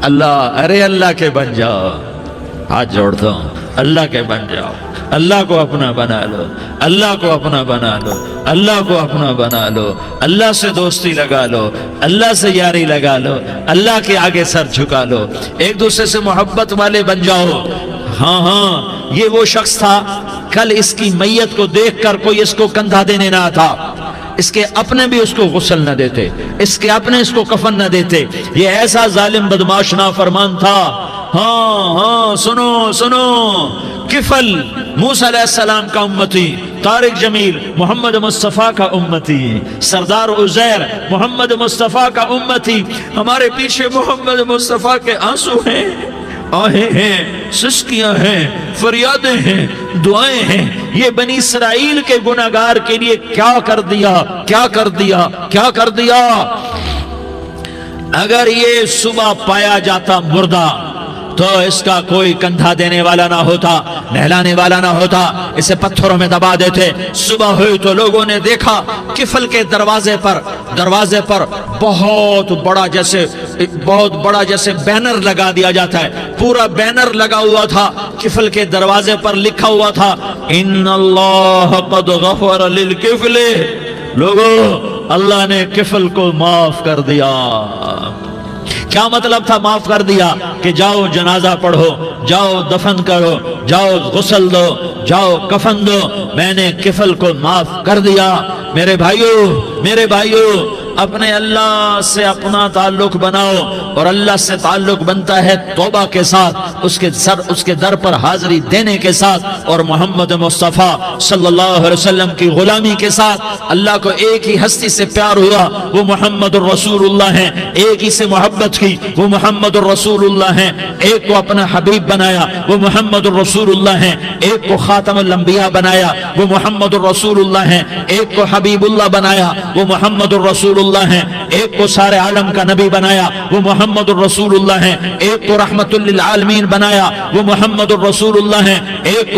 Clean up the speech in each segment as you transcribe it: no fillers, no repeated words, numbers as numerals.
اللہ، ارے اللہ کے بن جاؤ، ہاتھ جوڑتا ہوں، اللہ کے بن جاؤ، اللہ کو اپنا بنا لو، اللہ کو اپنا بنا لو، اللہ کو اپنا بنا لو، اللہ سے دوستی لگا لو، اللہ سے یاری لگا لو، اللہ کے آگے سر جھکا لو، ایک دوسرے سے محبت والے بن جاؤ۔ ہاں ہاں، یہ وہ شخص تھا، کل اس کی میت کو دیکھ کر کوئی اس کو کندھا دینے نہ تھا، اس کے اپنے بھی اس کو غسل نہ دیتے، اس کے اپنے اس کو کفن نہ دیتے، یہ ایسا ظالم بدماش نافرمان تھا۔ ہاں ہاں، سنو سنو، کفل موسیٰ علیہ السلام کا امتی، طارق جمیل محمد مصطفیٰ کا امتی، سردار عزیر محمد مصطفیٰ کا امتی، ہمارے پیچھے محمد مصطفیٰ کے آنسو ہیں، آہیں ہیں، سسکیاں ہیں، فریادیں ہیں، دعائیں ہیں۔ یہ بنی اسرائیل کے گناہگار کے لیے کیا کر دیا، کیا کر دیا، کیا کر دیا۔ اگر یہ صبح پایا جاتا مردہ تو اس کا کوئی کندھا دینے والا نہ ہوتا، نہلانے والا نہ ہوتا، اسے پتھروں میں دبا دیتے۔ صبح ہوئی تو لوگوں نے دیکھا کفل کے دروازے پر بہت بڑا جیسے بینر لگا دیا جاتا ہے، پورا بینر لگا ہوا تھا، کفل کے دروازے پر لکھا ہوا تھا ان اللہ قد غفر للکفل، لوگوں اللہ نے کفل کو معاف کر دیا۔ کیا مطلب تھا معاف کر دیا؟ کہ جاؤ جنازہ پڑھو، جاؤ دفن کرو، جاؤ غسل دو، جاؤ کفن دو، میں نے کفل کو معاف کر دیا۔ میرے بھائیو، اپنے اللہ سے اپنا تعلق بناؤ، اور اللہ سے تعلق بنتا ہے توبہ کے ساتھ، اس کے در پر حاضری دینے کے ساتھ، اور محمد مصطفیٰ صلی اللہ علیہ وسلم کی غلامی کے ساتھ۔ اللہ کو ایک ہی ہستی سے پیار ہوا، وہ محمد الرسول اللہ ہیں، ایک ہی سے محبت کی، وہ محمد الرسول اللہ ہیں، ایک کو اپنا حبیب بنایا، وہ محمد الرسول اللہ ہیں، ایک کو خاتم الانبیاء بنایا، وہ محمد الرسول اللہ ہیں، ایک کو حبیب اللہ بنایا، وہ محمد الرسول اللہ ہیں، ایک کو سارے عالم کا نبی بنایا، وہ محمد الرسول اللہ ہیں، ایک کو رحمت للعالمین بنایا، وہ محمد الرسول اللہ ہیں، ایک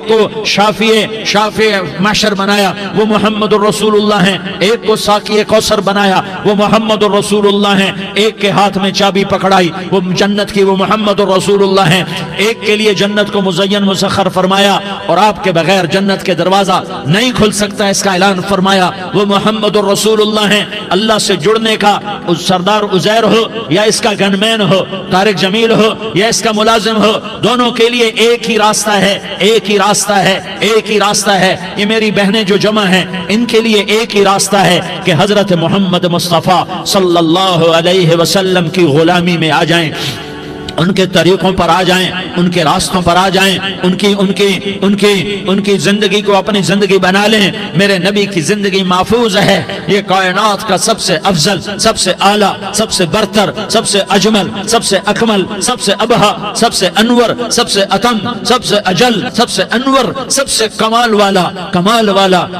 کو شافع محشر بنایا، وہ محمد الرسول اللہ ہیں، ایک کو ساقی کوثر بنایا، وہ محمد الرسول اللہ ہیں، ایک کے ہاتھ میں چابی پکڑائی وہ جنت کی، وہ محمد الرسول اللہ ہیں، ایک کے لیے جنت کو مزین مسخر فرمایا، اور آپ کے بغیر جنت کے دروازہ نہیں کھل سکتا، اس کا اعلان فرمایا، وہ محمد الرسول اللہ ہیں۔ اللہ سے جڑنے کا سردار عزیر ہو یا اس کا گنمین ہو، طارق جمیل ہو یا اس کا ملازم ہو، دونوں کے لیے ایک ہی راستہ ہے، ایک ہی راستہ ہے، ایک ہی راستہ ہے۔ یہ میری بہنیں جو جمع ہیں ان کے لیے ایک ہی راستہ ہے کہ حضرت محمد مصطفیٰ صلی اللہ علیہ وسلم کی غلامی میں آ جائیں، ان کے طریقوں پر آ جائیں، ان کے راستوں پر آ جائیں، ان کی زندگی کو اپنی زندگی بنا لیں۔ میرے نبی کی زندگی محفوظ ہے، یہ کائنات کا سب سے افضل، سب سے اعلیٰ، سب سے برتر، سب سے اجمل، سب سے اکمل، سب سے ابہا، سب سے انور، سب سے اتم، سب سے اجل، سب سے انور، سب سے کمال والا،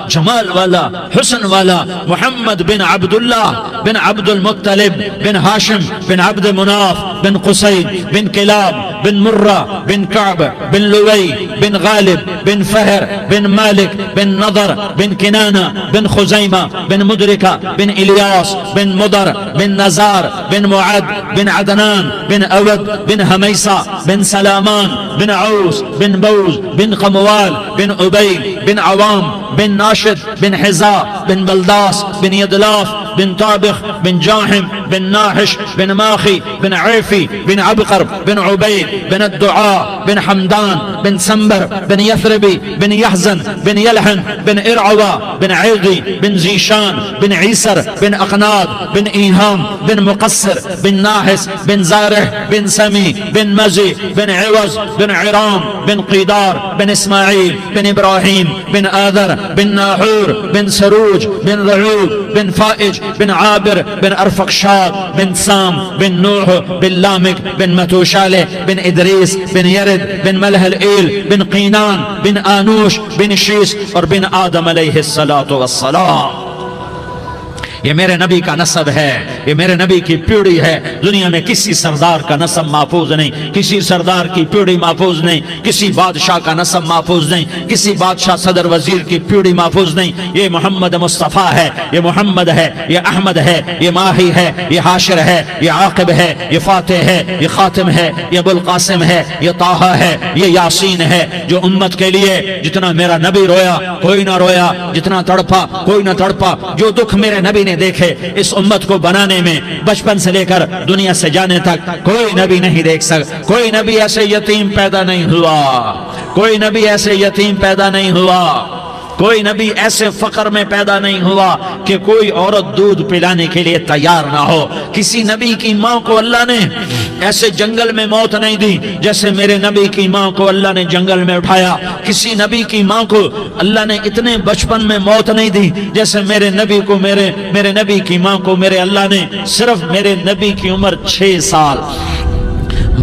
جمال والا، حسن والا، محمد بن عبداللہ بن عبد المطلب بن ہاشم بن عبد مناف بن قصی بن کلاب بن مرہ بن کعب بن لوی بن غالب بن فہر بن مالک بن نضر بن کنانہ بن خزیمہ بن مدرکہ بن الیاس بن مدر بن نزار بن معد بن عدنان بن اود بن حمیسہ بن سلامان بن عوس بن بوز بن قموال بن عبید بن عوام بن ناشد بن حزا بن بلداس بن یدلاف بن طابخ بن جاحم بن ناحش بن ماخی بن عیفی بن عبقر بن عبید بن الدعاء بن حمدان بن سنبر بن یثربی بن یحزن بن یلحن بن ارعوا بن عیغی بن زیشان بن عیسر بن اقناد بن ایہام بن مقصر بن ناحس بن زارح بن سمی بن مزی بن عوض بن عرام بن قیدار بن اسماعیل بن ابراہیم بن آذر بن ناحور بن سروج بن رعوب بن فائج بن عابر بن ارفقشاد بن سام بن نوح بن لامک بن متوشالہ بن ادریس بن یرد بن ملح الایل بن قینان بن آنوش بن شیس اور بن آدم علیہ الصلاۃ والسلام۔ یہ میرے نبی کا نسب ہے، یہ میرے نبی کی پیڑھی ہے۔ دنیا میں کسی سردار کا نسب محفوظ نہیں، کسی سردار کی پیڑھی محفوظ نہیں، کسی بادشاہ کا نسب محفوظ نہیں، کسی بادشاہ صدر وزیر کی پیڑھی محفوظ نہیں۔ یہ محمد مصطفیٰ ہے، یہ محمد ہے، یہ احمد ہے، یہ ماہی ہے، یہ حاشر ہے، یہ عاقب ہے، یہ فاتح ہے، یہ خاتم ہے، یہ ابو القاسم ہے، یہ طٰہٰ ہے، یہ یاسین ہے۔ جو امت کے لیے جتنا میرا نبی رویا کوئی نہ رویا، جتنا تڑپا کوئی نہ تڑپا، جو دکھ میرے نبی نے دیکھے اس امت کو بنانے میں، بچپن سے لے کر دنیا سے جانے تک کوئی نبی نہیں دیکھ سکتا۔ کوئی نبی ایسے یتیم پیدا نہیں ہوا، کوئی نبی ایسے یتیم پیدا نہیں ہوا، کوئی نبی ایسے فقر میں پیدا نہیں ہوا کہ کوئی عورت دودھ پلانے کے لیے تیار نہ ہو۔ کسی نبی کی ماں کو اللہ نے ایسے جنگل میں موت نہیں دی جیسے میرے نبی کی ماں کو اللہ نے جنگل میں اٹھایا۔ کسی نبی کی ماں کو اللہ نے اتنے بچپن میں موت نہیں دی جیسے میرے نبی کو میرے نبی کی ماں کو میرے اللہ نے صرف میرے نبی کی عمر 6 سال،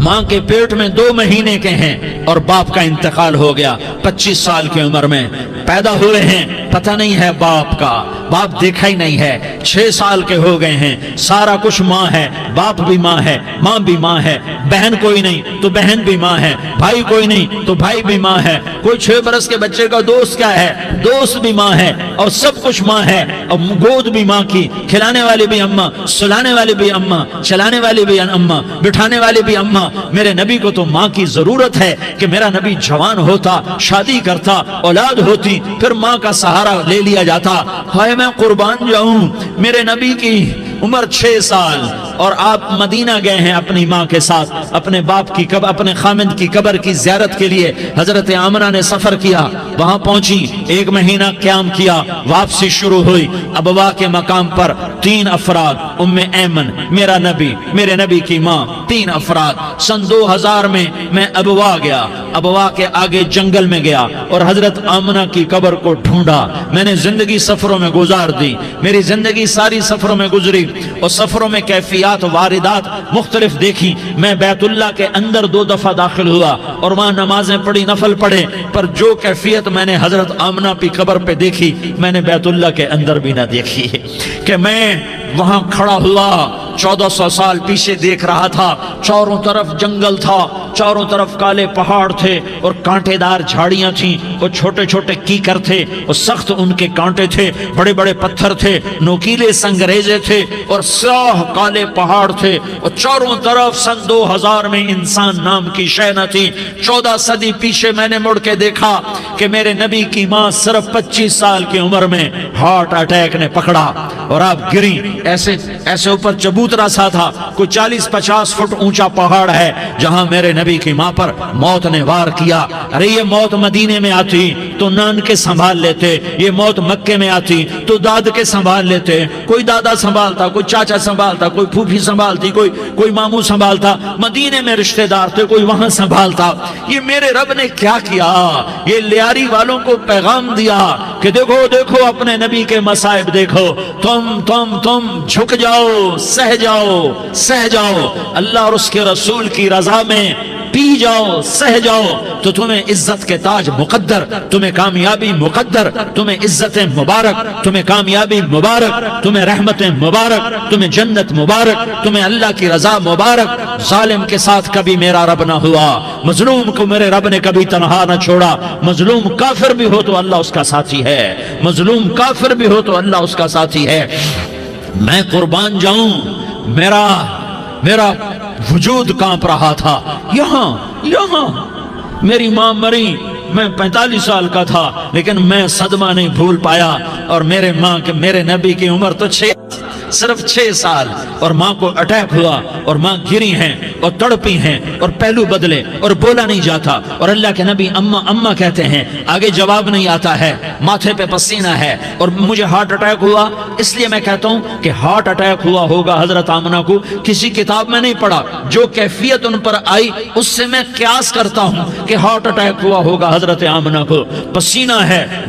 ماں کے پیٹ میں 2 مہینے کے ہیں اور باپ کا انتقال ہو گیا 25 سال کی عمر میں پیدا ہوئے ہیں، پتہ نہیں ہے باپ کا، باپ دیکھا ہی نہیں ہے، 6 سال کے ہو گئے ہیں، سارا کچھ ماں ہے، باپ بھی ماں ہے، ماں بھی ماں ہے، بہن کوئی نہیں تو بہن بھی ماں ہے، بھائی کوئی نہیں تو بھائی بھی ماں ہے، کوئی 6 برس کے بچے کا دوست کیا ہے، دوست بھی ماں ہے، اور سب کچھ ماں ہے، اور گود بھی ماں کی، کھلانے والی بھی اماں، سلانے والی بھی اماں، چلانے والی بھی اماں، بٹھانے والی بھی اماں۔ میرے نبی کو تو ماں کی ضرورت ہے کہ میرا نبی جوان ہوتا، شادی کرتا، اولاد ہوتی، پھر ماں کا سہارا لے لیا جاتا۔ ہائے میں قربان جاؤں، میرے نبی کی عمر 6 سال اور آپ مدینہ گئے ہیں اپنی ماں کے ساتھ، اپنے باپ کی قبر، اپنے خامند کی قبر کی زیارت کے لیے حضرت آمنہ نے سفر کیا، وہاں پہنچی، 1 مہینہ قیام کیا، واپسی شروع ہوئی۔ ابوا کے مقام پر 3 افراد، ام ایمن، میرا نبی، میرے نبی کی ماں، 3 افراد۔ سن 2000 میں ابوا گیا، ابوا کے آگے جنگل میں گیا اور حضرت آمنہ کی قبر کو ڈھونڈا۔ میں نے زندگی سفروں میں گزار دی، میری زندگی ساری سفروں میں گزری، اور سفروں میں کیفیات واردات مختلف دیکھی۔ میں بیت اللہ کے اندر 2 دفعہ داخل ہوا اور وہاں نمازیں پڑھی، نفل پڑھے، پر جو کیفیت میں نے حضرت آمنہ کی قبر پہ دیکھی میں نے بیت اللہ کے اندر بھی نہ دیکھی، کہ میں وہاں کھڑا ہوا 1400 سال پیچھے دیکھ رہا تھا، چاروں طرف جنگل تھا، چاروں طرف کالے پہاڑ تھے اور کانٹے دار جھاڑیاں تھیں، اور چھوٹے چھوٹے کیکر تھے اور سخت ان کے کانٹے تھے، بڑے بڑے پتھر تھے، نوکیلے سنگریزے تھے اور سیاہ کالے پہاڑ تھے، اور چاروں طرف سن 2000 میں انسان نام کی شے نہ تھی۔ 14 صدی پیچھے میں نے مڑ کے دیکھا کہ میرے نبی کی ماں صرف 25 سال کی عمر میں ہارٹ اٹیک نے پکڑا اور آپ گری، ایسے اوپر چبوترا سا تھا، کوئی 40-50 فٹ اونچا پہاڑ ہے جہاں میرے نبی کی ماں پر موت نے وار کیا۔ ارے یہ موت مدینے میں آتی تو نان کے سنبھال لیتے، یہ موت مکے میں آتی تو داد کے سنبھال لیتے، کوئی دادا سنبھالتا، کوئی چاچا سنبھالتا، کوئی پھوپھی سنبھالتی، کوئی ماموں سنبھالتا، مدینے میں رشتہ دار تھے کوئی وہاں سنبھالتا۔ یہ میرے رب نے کیا کیا؟ یہ لیاری والوں کو پیغام دیا کہ دیکھو دیکھو اپنے نبی کے مصائب دیکھو، تم جھک جاؤ، سہ جاؤ، اللہ اور اس کے رسول کی رضا میں پی جاؤ، سہ جاؤ، تو تمہیں عزت کے تاج مقدر، تمہیں کامیابی مقدر، تمہیں عزت مبارک، تمہیں کامیابی مبارک، تمہیں رحمت مبارک، تمہیں جنت مبارک، تمہیں اللہ کی رضا مبارک۔ ظالم کے ساتھ کبھی میرا رب نہ ہوا، مظلوم کو میرے رب نے کبھی تنہا نہ چھوڑا۔ مظلوم کافر بھی ہو تو اللہ اس کا ساتھی ہے، مظلوم کافر بھی ہو تو اللہ اس کا ساتھی ہے۔ میں قربان جاؤں، میرا وجود کانپ رہا تھا۔ یہاں میری ماں مری، میں 45 سال کا تھا، لیکن میں صدمہ نہیں بھول پایا، اور میرے نبی کی عمر تو صرف 6 سال، اور ماں کو اٹیک ہوا اور ماں گری ہیں اور تڑپی ہیں اور پہلو بدلے اور بولا نہیں جاتا، اور اللہ کے نبی اماں کہتے ہیں، آگے جواب نہیں آتا ہے، ماتھے پہ پسینہ ہے، اور مجھے ہارٹ اٹیک ہوا۔ اس لیے میں کہتا ہوں کہ ہارٹ اٹیک ہوا ہوگا حضرت آمنہ کو، کسی کتاب میں نہیں پڑھا، جو کیفیت ان پر آئی اس سے میں قیاس کرتا ہوں کہ ہارٹ اٹیک ہوا ہوگا حضرت آمنہ کو۔ پسینہ ہے،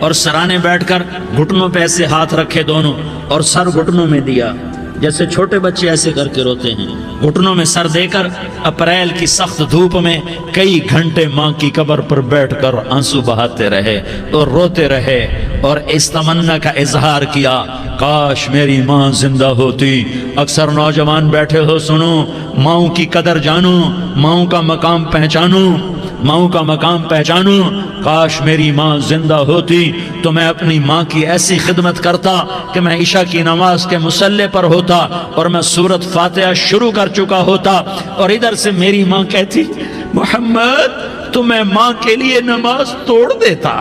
اور سرانے بیٹھ کر گھٹنوں پہ ایسے ہاتھ رکھے دونوں اور سر گھٹنوں میں دیا، جیسے چھوٹے بچے ایسے کر کے روتے ہیں، گھٹنوں میں سر دے کر اپریل کی سخت دھوپ میں کئی گھنٹے ماں کی قبر پر بیٹھ کر آنسو بہاتے رہے اور روتے رہے اور اس تمنا کا اظہار کیا، کاش میری ماں زندہ ہوتی۔ اکثر نوجوان بیٹھے ہو، سنو، ماؤں کی قدر جانو، ماؤں کا مقام پہچانو، ماؤں کا مقام پہچانو۔ کاش میری ماں زندہ ہوتی تو میں اپنی ماں کی ایسی خدمت کرتا کہ میں عشاء کی نماز کے مصلی پر ہوتا اور میں سورۃ فاتحہ شروع کر چکا ہوتا، اور ادھر سے میری ماں کہتی محمد تو میں ماں کے لیے نماز توڑ دیتا۔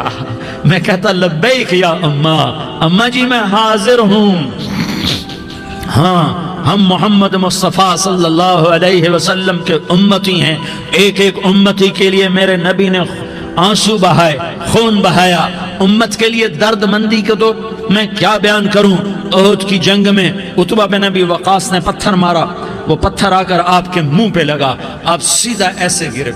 میں کہتا لبیک یا اماں، اماں جی میں حاضر ہوں۔ ہاں، ہم محمد مصطفیٰ صلی اللہ علیہ وسلم کے امتی ہیں، ایک ایک امتی کے لیے میرے نبی نے آنسو بہائے، خون بہایا، امت کے لیے درد مندی کو تو میں کیا بیان کروں۔ احد کی جنگ میں عتبہ بن ابی وقاص نے پتھر مارا، وہ پتھر آ کر آپ کے منہ پہ لگا، آپ سیدھا ایسے گرے،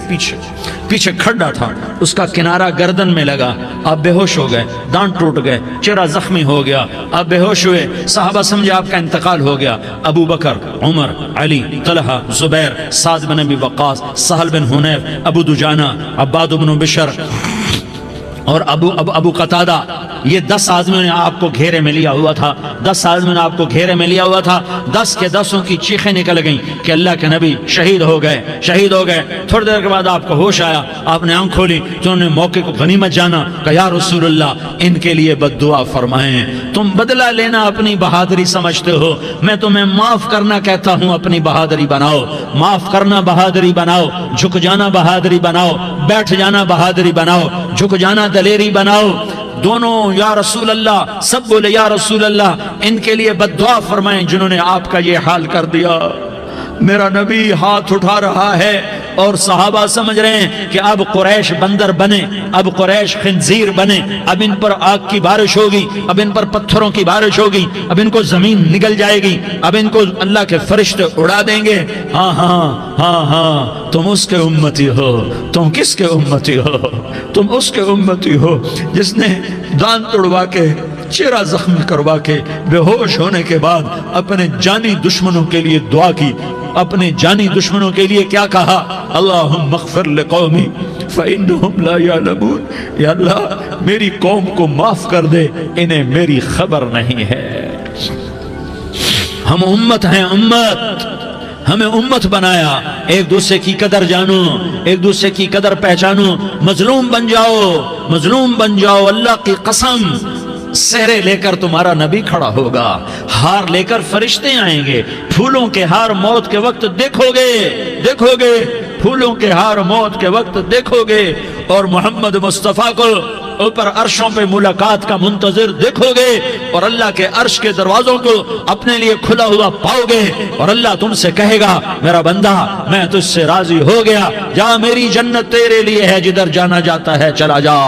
پیچھے کھڈا تھا، اس کا کنارہ گردن میں لگا، آپ بے ہوش ہو گئے، دانت ٹوٹ گئے، چہرہ زخمی ہو گیا، آپ بے ہوش ہوئے، صحابہ سمجھے آپ کا انتقال ہو گیا۔ ابو بکر، عمر، علی، طلحہ، زبیر، سعد بن ابی وقاص، سہل بن حنیف، ابو دجانہ، عباد بن بشر اور ابو قتادہ، یہ 10 آدمیوں نے آپ کو گھیرے میں لیا ہوا تھا، 10 آدمیوں نے آپ کو گھیرے میں لیا ہوا تھا، 10 کے 10 کی چیخیں نکل گئیں کہ اللہ کے نبی شہید ہو گئے، شہید ہو گئے۔ تھوڑی دیر کے بعد آپ کو ہوش آیا، آپ نے آنکھ کھولی تو انہوں نے موقع کو غنیمت جانا کہ یا رسول اللہ ان کے لیے بد دعا فرمائیں، تم بدلہ لینا اپنی بہادری سمجھتے ہو، میں تمہیں معاف کرنا کہتا ہوں، اپنی بہادری بناؤ، معاف کرنا بہادری بناؤ، جھک جانا بہادری بناؤ، بیٹھ جانا بہادری بناؤ، جھک جانا دلیری بناؤ۔ دونوں یا رسول اللہ، سب بولے یا رسول اللہ ان کے لیے بد دعا فرمائیں جنہوں نے آپ کا یہ حال کر دیا۔ میرا نبی ہاتھ اٹھا رہا ہے اور صحابہ سمجھ رہے ہیں کہ اب قریش بندر بنے، اب قریش خنزیر بنے، اب ان پر آگ کی بارش ہوگی، اب ان پر پتھروں کی بارش ہوگی، اب ان کو زمین نگل جائے گی، اب ان کو اللہ کے فرشتے اڑا دیں گے۔ ہاں ہاں ہاں ہاں، تم اس کے امتی ہو۔ تم کس کے امتی ہو؟ تم اس کے امتی ہو جس نے دانت توڑوا کے، چہرہ زخمی کروا کے، بے ہوش ہونے کے بعد اپنے جانی دشمنوں کے لیے دعا کی، اپنے جانی دشمنوں کے لیے کیا کہا؟ اللہم اغفر لقومی فإنہم لا یعلمون، یا اللہ میری قوم کو معاف کر دے، انہیں میری خبر نہیں ہے۔ ہم امت ہیں، امت، ہمیں امت بنایا، ایک دوسرے کی قدر جانو، ایک دوسرے کی قدر پہچانو، مظلوم بن جاؤ، مظلوم بن جاؤ، اللہ کی قسم سہرے لے کر تمہارا نبی کھڑا ہوگا، ہار لے کر فرشتے آئیں گے، پھولوں کے ہار موت کے وقت دیکھو گے، دیکھو گے، پھولوں کے ہار موت کے وقت دیکھو گے، اور محمد مصطفیٰ کو اوپر عرشوں پہ ملاقات کا منتظر دیکھو گے، اور اللہ کے عرش کے دروازوں کو اپنے لیے کھلا ہوا پاؤ گے، اور اللہ تم سے کہے گا میرا بندہ میں تجھ سے راضی ہو گیا، جا میری جنت تیرے لیے ہے، جدھر جانا جاتا ہے چلا جا۔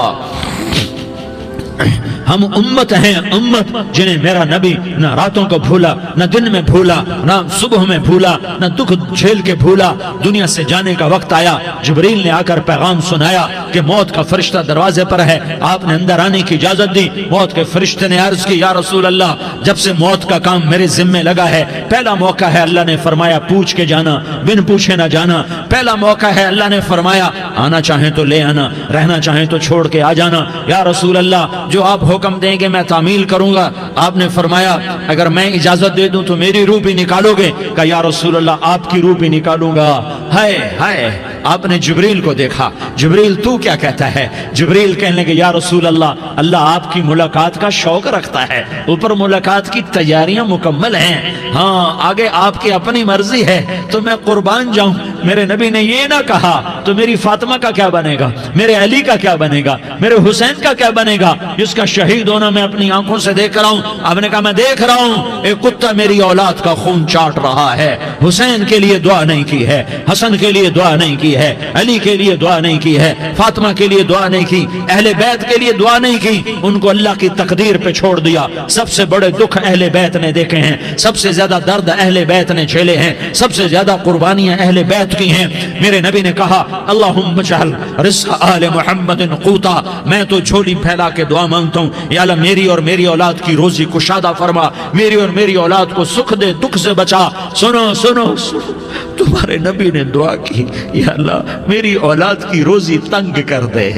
ہم امت ہیں، امت جنہیں میرا نبی نہ راتوں کو بھولا، نہ دن میں بھولا، نہ صبح میں بھولا، نہ دکھ جھیل کے بھولا۔ دنیا سے جانے کا وقت آیا، جبریل نے آ کر پیغام سنایا کہ موت کا فرشتہ دروازے پر ہے، آپ نے اندر آنے کی اجازت دی۔ موت کے فرشتے نے عرض کی یا رسول اللہ جب سے موت کا کام میرے ذمے لگا ہے، پہلا موقع ہے، اللہ نے فرمایا پوچھ کے جانا، بن پوچھے نہ جانا، پہلا موقع ہے، اللہ نے فرمایا آنا چاہیں تو لے آنا، رہنا چاہیں تو چھوڑ کے آ جانا۔ یا رسول اللہ جو آپ حکم دیں گے میں تعمیل کروں گا۔ آپ نے فرمایا اگر میں اجازت دے دوں تو میری روح بھی نکالو گے؟ کہا یا رسول اللہ آپ کی روح بھی نکالوں گا۔ ہائے ہائے، آپ نے جبریل کو دیکھا، جبریل تو کیا کہتا ہے؟ جبریل کہنے لگے یا رسول اللہ اللہ آپ کی ملاقات کا شوق رکھتا ہے، اوپر ملاقات کی تیاریاں مکمل ہیں، ہاں آگے آپ کی اپنی مرضی ہے تو میں قربان جاؤں۔ میرے نبی نے یہ نہ کہا تو میری فاطمہ کا کیا بنے گا، میرے علی کا کیا بنے گا، میرے حسین کا کیا بنے گا جس کا شہید ہونا میں اپنی آنکھوں سے دیکھ رہا ہوں۔ آپ نے کہا میں دیکھ رہا ہوں ایک کتا میری اولاد کا خون چاٹ رہا ہے، حسین کے لیے دعا نہیں کی ہے، حسن کے لیے دعا نہیں کی ہے، علی کے لیے دعا نہیں کی ہے، فاطمہ کے لیے دعا نہیں کی، اہل بیت کے لیے دعا نہیں کی، ان کو اللہ کی تقدیر پہ چھوڑ دیا۔ سب سے بڑے دکھ اہل بیت نے دیکھے ہیں، سب سے زیادہ درد اہل بیت نے جھیلے ہیں، سب سے زیادہ قربانیاں اہل بیت موت کی ہیں۔ میرے نبی نے کہا اللہم اجعل رزق آل محمد قوتا، میں تو جھولی پھیلا کے دعا مانگتا ہوں، یا اللہ میری اور میری اولاد کی روزی کشادہ فرما، میری اور میری اولاد کو سکھ دے، دکھ سے بچا۔ سنو سنو سنو، تمہارے نبی نے دعا کی، یا اللہ میری اولاد کی روزی تنگ کر دے،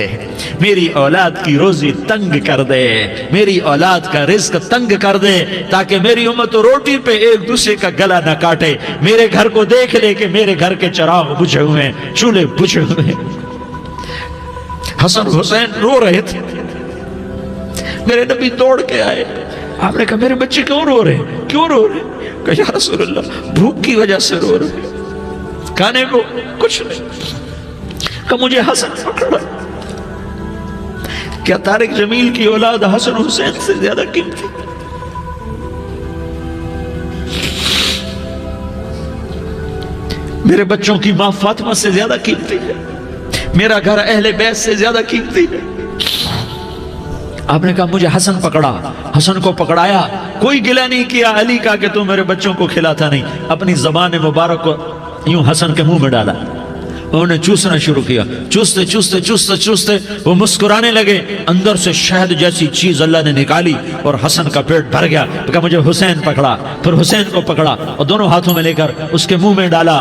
میری اولاد کی روزی تنگ کر دے، میری اولاد کا رزق تنگ کر دے، تاکہ میری امت روٹی پہ ایک دوسرے کا گلا نہ کاٹے، میرے گھر کو دیکھ لے کہ میرے گھر کے چراغ بجھے ہوئے ہیں، چولہے بجھے ہوئے ہیں۔ حسن حسین رو رہے تھے، میرے نبی دوڑ کے آئے، آپ نے کہا میرے بچے کیوں رو رہے ہیں، کیوں رو رہے ہیں؟ کہا یا رسول اللہ بھوک کی وجہ سے رو رہے ہیں، کھانے کو کچھ نہیں۔ کہ مجھے حسن پکڑا۔ کیا طارق جمیل کی اولاد حسن حسین سے زیادہ قیمتی؟ میرے بچوں کی ماں فاطمہ سے زیادہ قیمتی ہے، میرا گھر اہل بیت سے زیادہ قیمتی ہے۔ آپ نے کہا مجھے حسن پکڑا، حسن کو پکڑایا، کوئی گلہ نہیں کیا علی کا کہ تو میرے بچوں کو کھلاتا نہیں، اپنی زبان مبارک کو یوں حسن کے منہ میں ڈالا، انہوں نے چوسنا شروع کیا، چوستے چوستے چوستے چوستے وہ مسکرانے لگے، اندر سے شہد جیسی چیز اللہ نے نکالی اور حسن کا پیٹ بھر گیا۔ کہا مجھے حسین پکڑا، پھر حسین کو پکڑا اور دونوں ہاتھوں میں لے کر اس کے منہ میں ڈالا،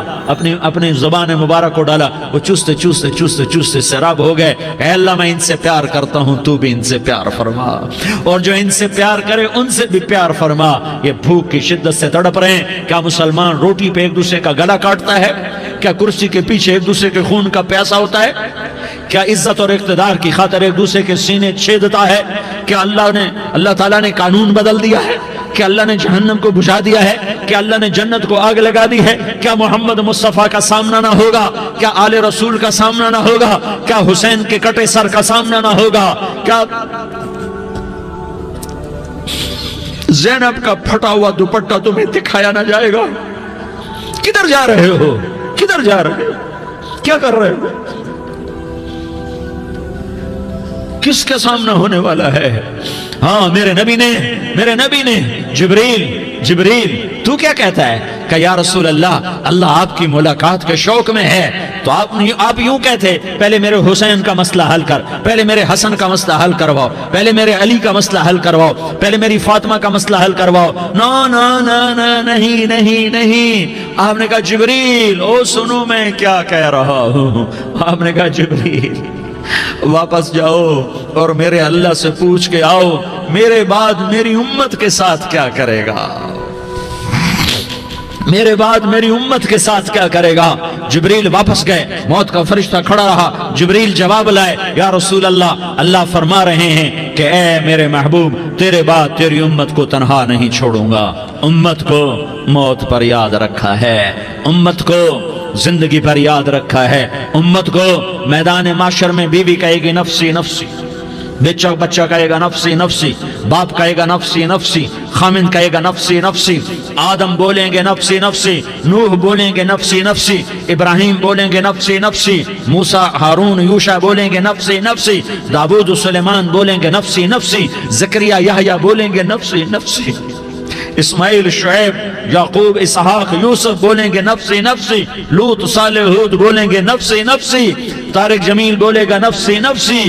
اپنی زبان مبارک کو ڈالا، وہ چوستے چوستے چوستے چوستے سیراب ہو گئے۔ اے اللہ میں ان سے پیار کرتا ہوں، تو بھی ان سے پیار فرما، اور جو ان سے پیار کرے ان سے بھی پیار فرما۔ یہ بھوک کی شدت سے تڑپ رہے ہیں، کیا مسلمان روٹی پہ ایک دوسرے کا گلا کاٹتا ہے؟ کیا کرسی کے پیچھے ایک دوسرے کے خون کا پیاسا ہوتا ہے؟ کیا عزت اور اقتدار کی خاطر ایک دوسرے کے سینے چھیدتا ہے؟ کیا اللہ تعالیٰ نے قانون بدل دیا ہے؟ کیا اللہ نے جہنم کو بجھا دیا ہے؟ کیا اللہ نے جنت کو آگ لگا دی ہے؟ کیا محمد مصطفیٰ کا سامنا نہ ہوگا؟ کیا آل رسول کا سامنا نہ ہوگا؟ کیا حسین کے کٹے سر کا سامنا نہ ہوگا؟ کیا زینب کا پھٹا ہوا دوپٹہ تمہیں دکھایا نہ جائے گا؟ کدھر جا رہے ہو؟ کدھر جا رہے ہو؟ کیا کر رہے ہو؟ کس کا سامنا ہونے والا ہے؟ ہاں میرے نبی نے جبریل تو کیا کہتا ہے؟ کہ یا رسول اللہ آپ کی ملاقات کے شوق میں ہے، تو آپ یوں کہتے پہلے میرے حسین کا مسئلہ حل کر، پہلے میرے حسن کا مسئلہ حل کرواؤ، پہلے میرے علی کا مسئلہ حل کرواؤ، پہلے میری فاطمہ کا مسئلہ حل کرواؤ۔ نہیں۔ آپ نے کہا جبریل سنو میں کیا کہہ رہا ہوں۔ آپ نے کہا جبریل واپس جاؤ اور میرے اللہ سے پوچھ کے آؤ میرے بعد میری امت کے ساتھ کیا کرے گا، میرے بعد میری امت کے ساتھ کیا کرے گا۔ جبریل واپس گئے، موت کا فرشتہ کھڑا رہا، جبریل جواب لائے یا رسول اللہ فرما رہے ہیں کہ اے میرے محبوب تیرے بعد تیری امت کو تنہا نہیں چھوڑوں گا، امت کو موت پر یاد رکھا ہے، امت کو زندگی پر یاد رکھا ہے، امت کو میدان معاشر میں بیوی کہے گی نفسی نفسی، بچہ کہے گا نفسی نفسی، باپ کہے گا نفسی نفسی، خامن کہے گا نفسی نفسی، آدم بولیں گے نفسی نفسی، نوح بولیں گے نفسی نفسی، ابراہیم بولیں گے نفسی نفسی، موسیٰ ہارون یوشع بولیں گے نفسی نفسی، داؤد و سلیمان بولیں گے نفسی نفسی، زکریا یحییٰ بولیں گے نفسی نفسی، اسماعیل شعیب یعقوب اسحاق یوسف بولیں گے نفسی نفسی، لوط صالح ہود بولیں گے نفسی نفسی، طارق جمیل بولے گا نفسی نفسی،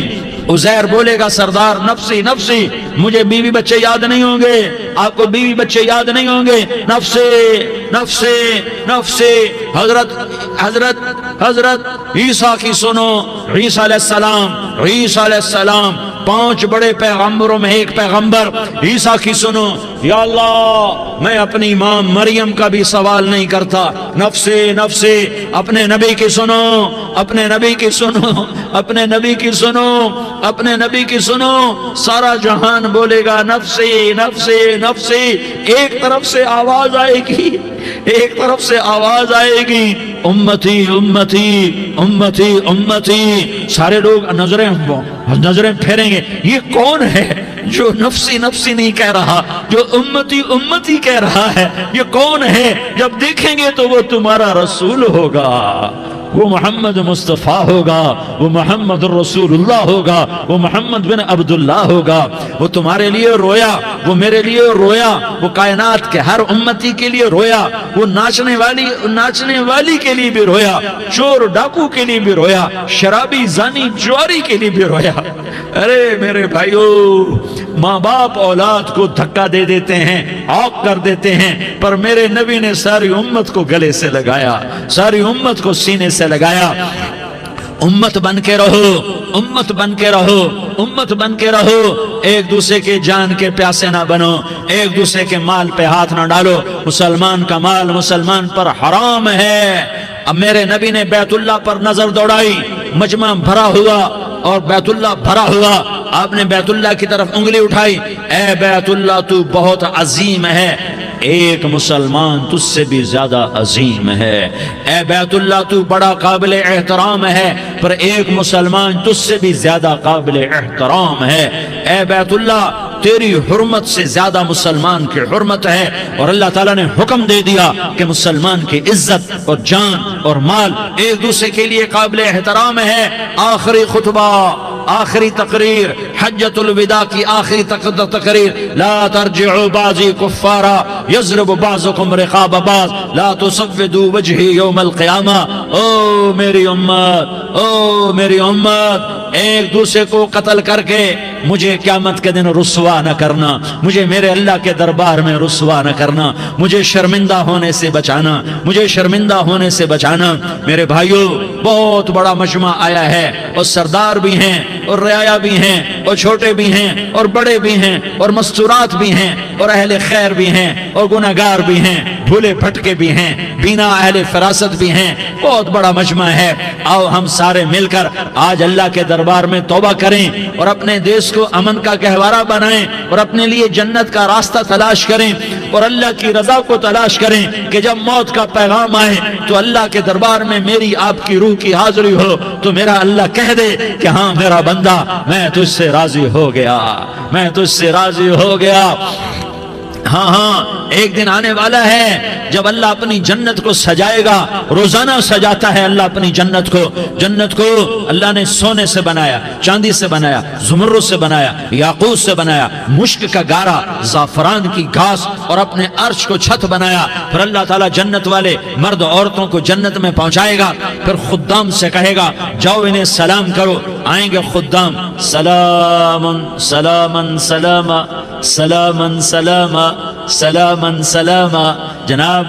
عزیر بولے گا سردار نفسی نفسی، مجھے بیوی بچے یاد نہیں ہوں گے، آپ کو بیوی بچے یاد نہیں ہوں گے، نفسی نفسی نفسی۔ حضرت عیسیٰ کی سنو، عیسیٰ علیہ السلام 5 بڑے پیغمبروں میں ایک پیغمبر، عیسیٰ کی سنو، یا اللہ میں اپنی ماں مریم کا بھی سوال نہیں کرتا، نفسی نفسی۔ اپنے نبی کی سنو، اپنے نبی کی سنو، اپنے نبی کی سنو، اپنے نبی کی سنو، سارا جہان بولے گا نفسی نفسی نفسی۔ ایک طرف سے آواز آئے گی، ایک طرف سے آواز آئے گی امتی امتی امتی امتی، سارے لوگ نظریں پھیریں گے، یہ کون ہے جو نفسی نفسی نہیں کہہ رہا، جو امتی امتی کہہ رہا ہے، یہ کون ہے؟ جب دیکھیں گے تو وہ تمہارا رسول ہوگا، وہ محمد مصطفیٰ ہوگا، وہ محمد رسول اللہ ہوگا، وہ محمد بن عبداللہ ہوگا۔ وہ تمہارے لیے رویا، وہ میرے لیے رویا، وہ کائنات کے ہر امتی کے لیے رویا، وہ ناچنے والی کے لیے بھی رویا، چور ڈاکو کے لیے بھی رویا، شرابی زانی جواری کے لیے بھی رویا۔ ارے میرے بھائیو، ماں باپ اولاد کو دھکا دے دیتے ہیں، عوق کر دیتے ہیں، پر میرے نبی نے ساری امت کو گلے سے لگایا، ساری امت کو سینے سے لگایا۔ امت بن کے رہو، امت بن کے رہو، امت بن کے رہو، ایک دوسرے کے جان کے پیاسے نہ بنو، ایک دوسرے کے مال پہ ہاتھ نہ ڈالو۔ مسلمان کا مال مسلمان پر حرام ہے۔ اب میرے نبی نے بیت اللہ پر نظر دوڑائی، مجمع بھرا ہوا اور بیت اللہ بھرا ہوا، آپ نے بیت اللہ کی طرف انگلی اٹھائی، اے بیت اللہ تو بہت عظیم ہے، ایک مسلمان تجھ سے بھی زیادہ عظیم ہے۔ اے بیت اللہ تو بڑا قابل احترام ہے، پر ایک مسلمان تجھ سے بھی زیادہ قابل احترام ہے۔ اے بیت اللہ تیری حرمت سے زیادہ مسلمان کی حرمت ہے، اور اللہ تعالیٰ نے حکم دے دیا کہ مسلمان کی عزت اور جان اور مال ایک دوسرے کے لیے قابل احترام ہے۔ آخری خطبہ، آخری تقریر، حجۃ الوداع کی آخری تقریر، لا ترجعوا بعضی کفارا یضرب بعضکم رقاب بعض لا تسودوا وجہی یوم القیامہ۔ او میری امت، او میری امت، ایک دوسرے کو قتل کر کے مجھے قیامت کے دن رسوا نہ کرنا، مجھے میرے اللہ کے دربار میں رسوا نہ کرنا، مجھے شرمندہ ہونے سے بچانا، مجھے شرمندہ ہونے سے بچانا۔ میرے بھائیو، بہت بڑا مجمع آیا ہے، اور سردار بھی ہیں اور رعایا بھی ہیں اور چھوٹے بھی ہیں اور بڑے بھی ہیں اور مستورات بھی ہیں اور اہل خیر بھی ہیں اور گناہگار بھی ہیں، بھولے بھٹکے بھی ہیں، بینا اہل فراست بھی ہیں، بہت بڑا مجمع ہے۔ آؤ ہم سارے مل کر آج اللہ کے دربار میں توبہ کریں اور اپنے دیش کو امن کا گہوارہ بنائیں اور اپنے لیے جنت کا راستہ تلاش کریں اور اللہ کی رضا کو تلاش کریں کہ جب موت کا پیغام آئے تو اللہ کے دربار میں میری آپ کی روح کی حاضری ہو تو میرا اللہ کہہ دے کہ ہاں میرا بندہ، میں تجھ سے راضی ہو گیا، میں تجھ سے راضی ہو گیا۔ ہاں ہاں، ایک دن آنے والا ہے جب اللہ اپنی جنت کو سجائے گا، روزانہ سجاتا ہے اللہ اپنی جنت کو۔ جنت کو اللہ نے سونے سے بنایا، چاندی سے بنایا، زمرد سے بنایا، یاقوت سے بنایا، مشک کا گارا، زعفران کی گھاس اور اپنے عرش کو چھت بنایا۔ پھر اللہ تعالیٰ جنت والے مرد عورتوں کو جنت میں پہنچائے گا، پھر خدام سے کہے گا جاؤ انہیں سلام کرو۔ آئیں گے خدام، سلامن سلامن سلاما سلامن سلاما سلامن سلاما۔ جناب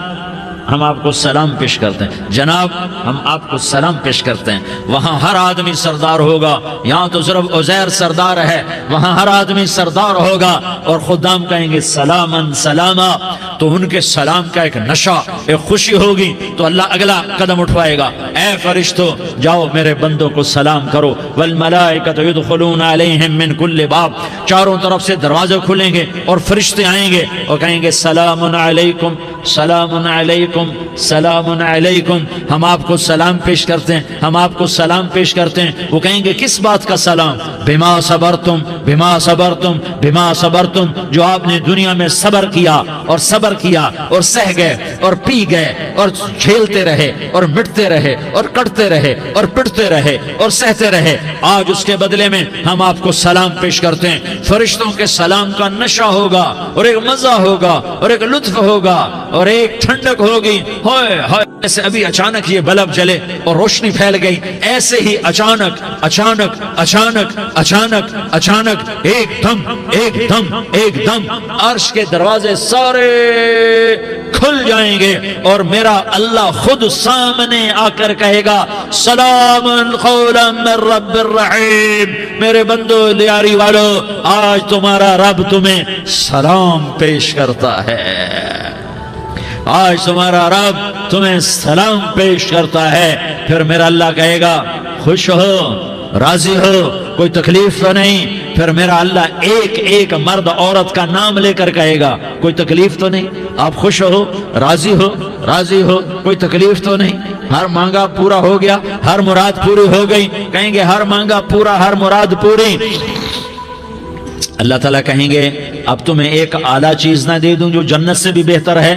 ہم آپ کو سلام پیش کرتے ہیں، جناب ہم آپ کو سلام پیش کرتے ہیں۔ وہاں ہر آدمی سردار ہوگا، یہاں تو صرف عزیر سردار ہے، وہاں ہر آدمی سردار ہوگا، اور خدام کہیں گے سلامن سلاما، تو ان کے سلام کا ایک نشہ، ایک خوشی ہوگی، تو اللہ اگلا قدم اٹھوائے گا، اے فرشتوں جاؤ میرے بندوں کو سلام کرو۔ والملائکۃ یدخلون علیہم من کل باب، چاروں طرف سے دروازے کھلیں گے اور فرشتے آئیں گے اور کہیں گے سلام علیکم سلام علیکم سلام علیکم، ہم آپ کو سلام پیش کرتے ہیں، ہم آپ کو سلام پیش کرتے ہیں۔ وہ کہیں گے کس بات کا سلام؟ بما صبرتم بما صبرتم بما صبرتم، جو آپ نے دنیا میں صبر کیا اور صبر کیا اور سہ گئے اور پی گئے اور جھیلتے رہے اور مٹتے رہے اور کٹتے رہے اور پٹتے رہے اور سہتے رہے، آج اس کے بدلے میں ہم آپ کو سلام پیش کرتے ہیں۔ فرشتوں کے سلام کا نشہ ہوگا اور ایک مزہ ہوگا اور ایک لطف ہوگا اور ایک ٹھنڈک ہوگی۔ ہوئے ہوئے، ایسے ابھی اچانک یہ بلب جلے اور روشنی پھیل گئی، ایسے ہی اچانک اچانک اچانک اچانک اچانک ایک دم ایک دم ایک دم عرش کے دروازے سارے کھل جائیں گے اور میرا اللہ خود سامنے آ کر کہے گا سلام قولا من رب الرحیم۔ میرے بندو لیاری والو، آج تمہارا رب تمہیں سلام پیش کرتا ہے، آج تمہارا رب تمہیں سلام پیش کرتا ہے۔ پھر میرا اللہ کہے گا خوش ہو، راضی ہو، کوئی تکلیف تو نہیں؟ پھر میرا اللہ ایک ایک مرد عورت کا نام لے کر کہے گا کوئی تکلیف تو نہیں؟ آپ خوش ہو، راضی ہو، راضی ہو، کوئی تکلیف تو نہیں؟ ہر مانگا پورا ہو گیا، ہر مراد پوری ہو گئی؟ کہیں گے ہر مانگا پورا، ہر مراد پوری۔ اللہ تعالیٰ کہیں گے اب تمہیں ایک اعلیٰ چیز نہ دے دوں جو جنت سے بھی بہتر ہے؟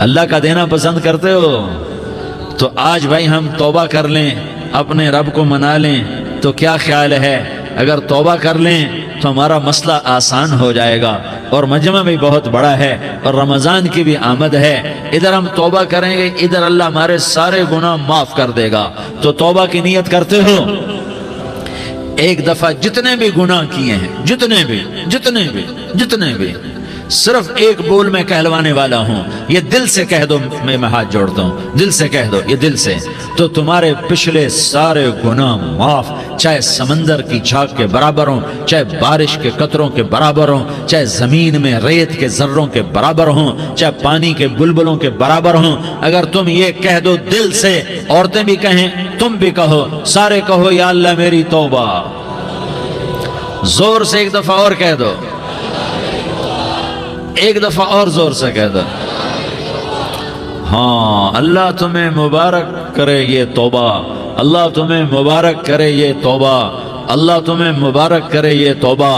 اللہ کا دینا پسند کرتے ہو؟ تو آج بھائی ہم توبہ کر لیں، اپنے رب کو منا لیں، تو کیا خیال ہے اگر توبہ کر لیں تو ہمارا مسئلہ آسان ہو جائے گا، اور مجمع بھی بہت بڑا ہے اور رمضان کی بھی آمد ہے، ادھر ہم توبہ کریں گے، ادھر اللہ ہمارے سارے گناہ معاف کر دے گا۔ تو توبہ کی نیت کرتے ہو؟ ایک دفعہ جتنے بھی گناہ کیے ہیں، جتنے بھی صرف ایک بول میں کہلوانے والا ہوں، یہ دل سے کہہ دو، میں ہاتھ جوڑتا ہوں، دل سے کہہ دو، یہ دل سے، تو تمہارے پچھلے سارے گناہ معاف، چاہے سمندر کی جھاگ کے برابر ہوں، چاہے بارش کے قطروں کے برابر ہوں، چاہے زمین میں ریت کے ذروں کے برابر ہوں، چاہے پانی کے بلبلوں کے برابر ہوں۔ اگر تم یہ کہہ دو دل سے، عورتیں بھی کہیں، تم بھی کہو، سارے کہو یا اللہ میری توبہ، زور سے ایک دفعہ اور کہہ دو، ایک دفعہ اور زور سے کہہ دو۔ ہاں، اللہ تمہیں مبارک کرے یہ توبہ، اللہ تمہیں مبارک کرے یہ توبہ، اللہ تمہیں مبارک کرے یہ توبہ۔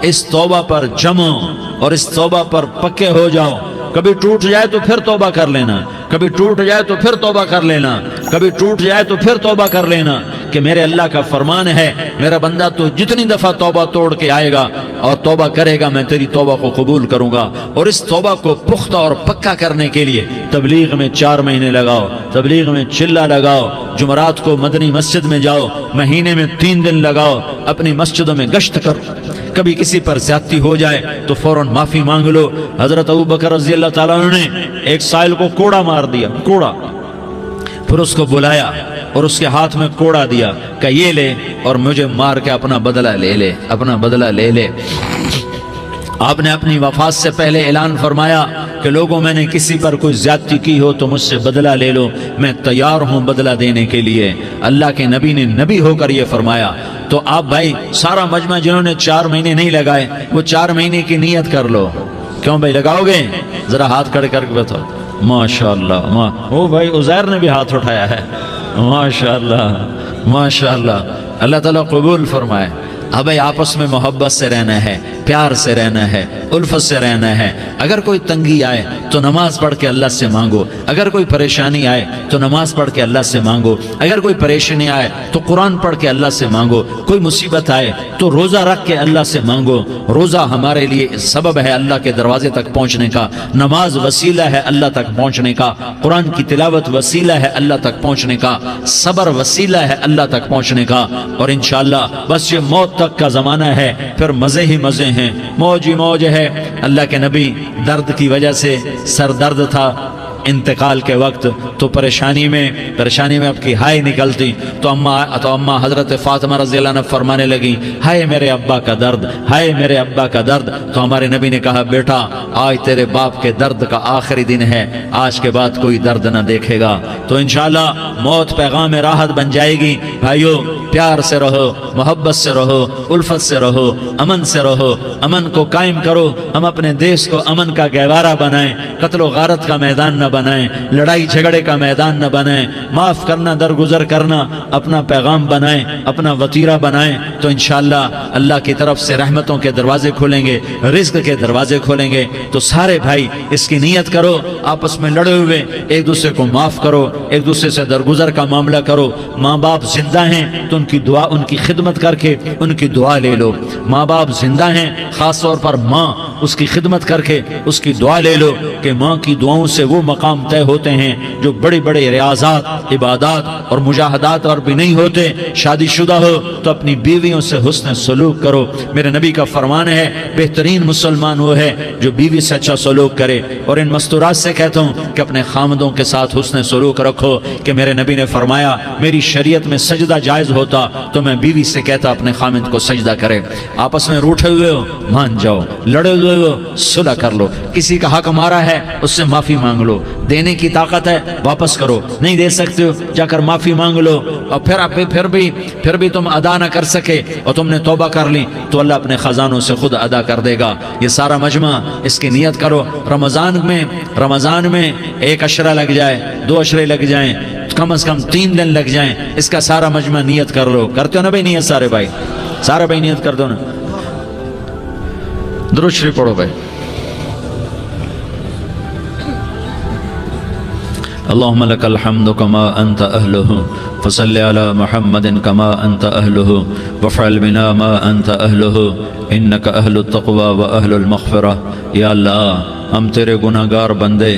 اس توبہ پر جمو اور اس توبہ پر پکے ہو جاؤ۔ کبھی ٹوٹ جائے تو پھر توبہ کر لینا، کبھی ٹوٹ جائے تو پھر توبہ کر لینا، کبھی ٹوٹ جائے تو پھر توبہ کر لینا، کہ میرے اللہ کا فرمان ہے، میرا بندہ تو جتنی دفعہ توبہ توڑ کے آئے گا اور توبہ کرے گا، میں تیری توبہ کو قبول کروں گا۔ اور اس توبہ کو پختہ اور پکا کرنے کے لیے تبلیغ میں 4 مہینے لگاؤ، تبلیغ میں چلہ لگاؤ، جمعرات کو مدنی مسجد میں جاؤ، مہینے میں 3 دن لگاؤ، اپنی مسجدوں میں گشت کرو۔ کبھی کسی پر زیادتی ہو جائے تو فوراً معافی مانگ لو۔ حضرت ابوبکر رضی اللہ تعالیٰ عنہ نے ایک سائل کو کوڑا مار دیا، کوڑا، پھر اس کو بلایا اور اس کے ہاتھ میں کوڑا دیا کہ یہ لے اور مجھے مار کے اپنا بدلہ لے لے، اپنا بدلہ لے لے۔ آپ نے اپنی وفات سے پہلے اعلان فرمایا کہ لوگوں، میں نے کسی پر کوئی زیادتی کی ہو تو مجھ سے بدلہ لے لو، میں تیار ہوں بدلہ دینے کے لیے۔ اللہ کے نبی نے نبی ہو کر یہ فرمایا۔ تو آپ بھائی سارا مجمع جنہوں نے 4 مہینے نہیں لگائے، وہ 4 مہینے کی نیت کر لو۔ کیوں بھائی لگاؤ گے؟ ذرا ہاتھ کھڑے کر کے بتاؤ۔ ماشاءاللہ، وہ بھائی عزیر نے بھی ہاتھ اٹھایا ہے، ماشاءاللہ ماشاءاللہ، اللہ تعالیٰ قبول فرمائے۔ اب بھائی آپس میں محبت سے رہنا ہے، پیار سے رہنا ہے، الفت سے رہنا ہے۔ اگر کوئی تنگی آئے تو نماز پڑھ کے اللہ سے مانگو، اگر کوئی پریشانی آئے تو نماز پڑھ کے اللہ سے مانگو، اگر کوئی پریشانی آئے تو قرآن پڑھ کے اللہ سے مانگو، کوئی مصیبت آئے تو روزہ رکھ کے اللہ سے مانگو۔ روزہ ہمارے لیے سبب ہے اللہ کے دروازے تک پہنچنے کا، نماز وسیلہ ہے اللہ تک پہنچنے کا، قرآن کی تلاوت وسیلہ ہے اللہ تک پہنچنے کا، صبر وسیلہ ہے اللہ تک پہنچنے کا۔ اور انشاءاللہ بس یہ موت تک کا زمانہ ہے، پھر مزے ہی مزے ہیں، موج ہی موج ہے۔ اللہ کے نبی درد کی وجہ سے سر درد تھا انتقال کے وقت، تو پریشانی میں اب کی ہائے نکلتی، تو اماں حضرت فاطمہ رضی اللہ عنہ فرمانے لگی، ہائے میرے ابا کا درد، ہائے میرے ابا کا درد۔ تو ہمارے نبی نے کہا، بیٹا آج تیرے باپ کے درد کا آخری دن ہے، آج کے بعد کوئی درد نہ دیکھے گا۔ تو انشاءاللہ موت پیغام راحت بن جائے گی۔ بھائیو پیار سے رہو، محبت سے رہو، الفت سے رہو، امن سے رہو، امن کو قائم کرو۔ ہم اپنے دیش کو امن کا گہوارہ بنائیں، قتل و غارت کا میدان نہ بنائیں، لڑائی جھگڑے کا میدان نہ بنائیں، معاف کرنا، درگزر کرنا اپنا پیغام بنائیں، اپنا وطیرہ بنائیں۔ تو انشاءاللہ اللہ کی طرف سے رحمتوں کے دروازے کھولیں گے، رزق کے دروازے کھولیں گے۔ تو سارے بھائی اس کی نیت کرو، آپس میں لڑے ہوئے ایک دوسرے کو معاف کرو، ایک دوسرے سے درگزر کا معاملہ کرو۔ ماں باپ زندہ ہیں تو ان کی دعا، ان کی خدمت کر کے ان کی دعا لے لو۔ ماں باپ زندہ ہیں، خاص طور پر ماں، اس کی خدمت کر کے اس کی دعا لے لو، کہ ماں کی دعاؤں سے وہ مقام طے ہوتے ہیں جو بڑے بڑے ریاضات، عبادات اور مجاہدات اور بھی نہیں ہوتے۔ شادی شدہ ہو تو اپنی بیویوں سے حسن سلوک کرو۔ میرے نبی کا فرمان ہے، بہترین مسلمان وہ ہے جو بیوی سے اچھا سلوک کرے۔ اور ان مستورات سے کہتا ہوں کہ اپنے خامدوں کے ساتھ حسن سلوک رکھو، کہ میرے نبی نے فرمایا، میری شریعت میں سجدہ جائز ہوتا تو میں بیوی سے کہتا اپنے خامد کو سجدہ کرے۔ آپس میں روٹھے ہوئے ہو مان جاؤ، لڑے ہوئے ہو صلح کر لو، کسی کا حق مارا ہے اس سے معافی مانگ لو، دینے کی طاقت ہے واپس کرو، نہیں دے سکتے ہو جا کر معافی مانگ لو۔ اور پھر بھی تم ادا نہ کر سکے اور تم نے توبہ کر لی تو اللہ اپنے خزانوں سے خود ادا کر دے گا۔ یہ سارا مجمع اس کی نیت کرو۔ رمضان میں 1 عشرہ لگ جائے، 2 عشرے لگ جائیں، کم از کم 3 دن لگ جائیں، اس کا سارا مجمع نیت کر لو۔ کرتے ہو نا بھائی نیت؟ سارے بھائی نیت کر دو نا۔ درود شریف پڑھو بھائی۔ اللهم لك الحمد كما أنت أهله فصل على محمد كما أنت أهله وافعل بنا ما أنت أهله إنك أهل التقوى وأهل المغفرة. یا اللہ ہم تیرے گناہگار بندے،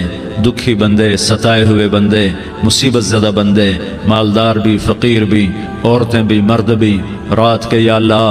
دکھی بندے، ستائے ہوئے بندے، مصیبت زدہ بندے، مالدار بھی، فقیر بھی، عورتیں بھی، مرد بھی، رات کے یا اللہ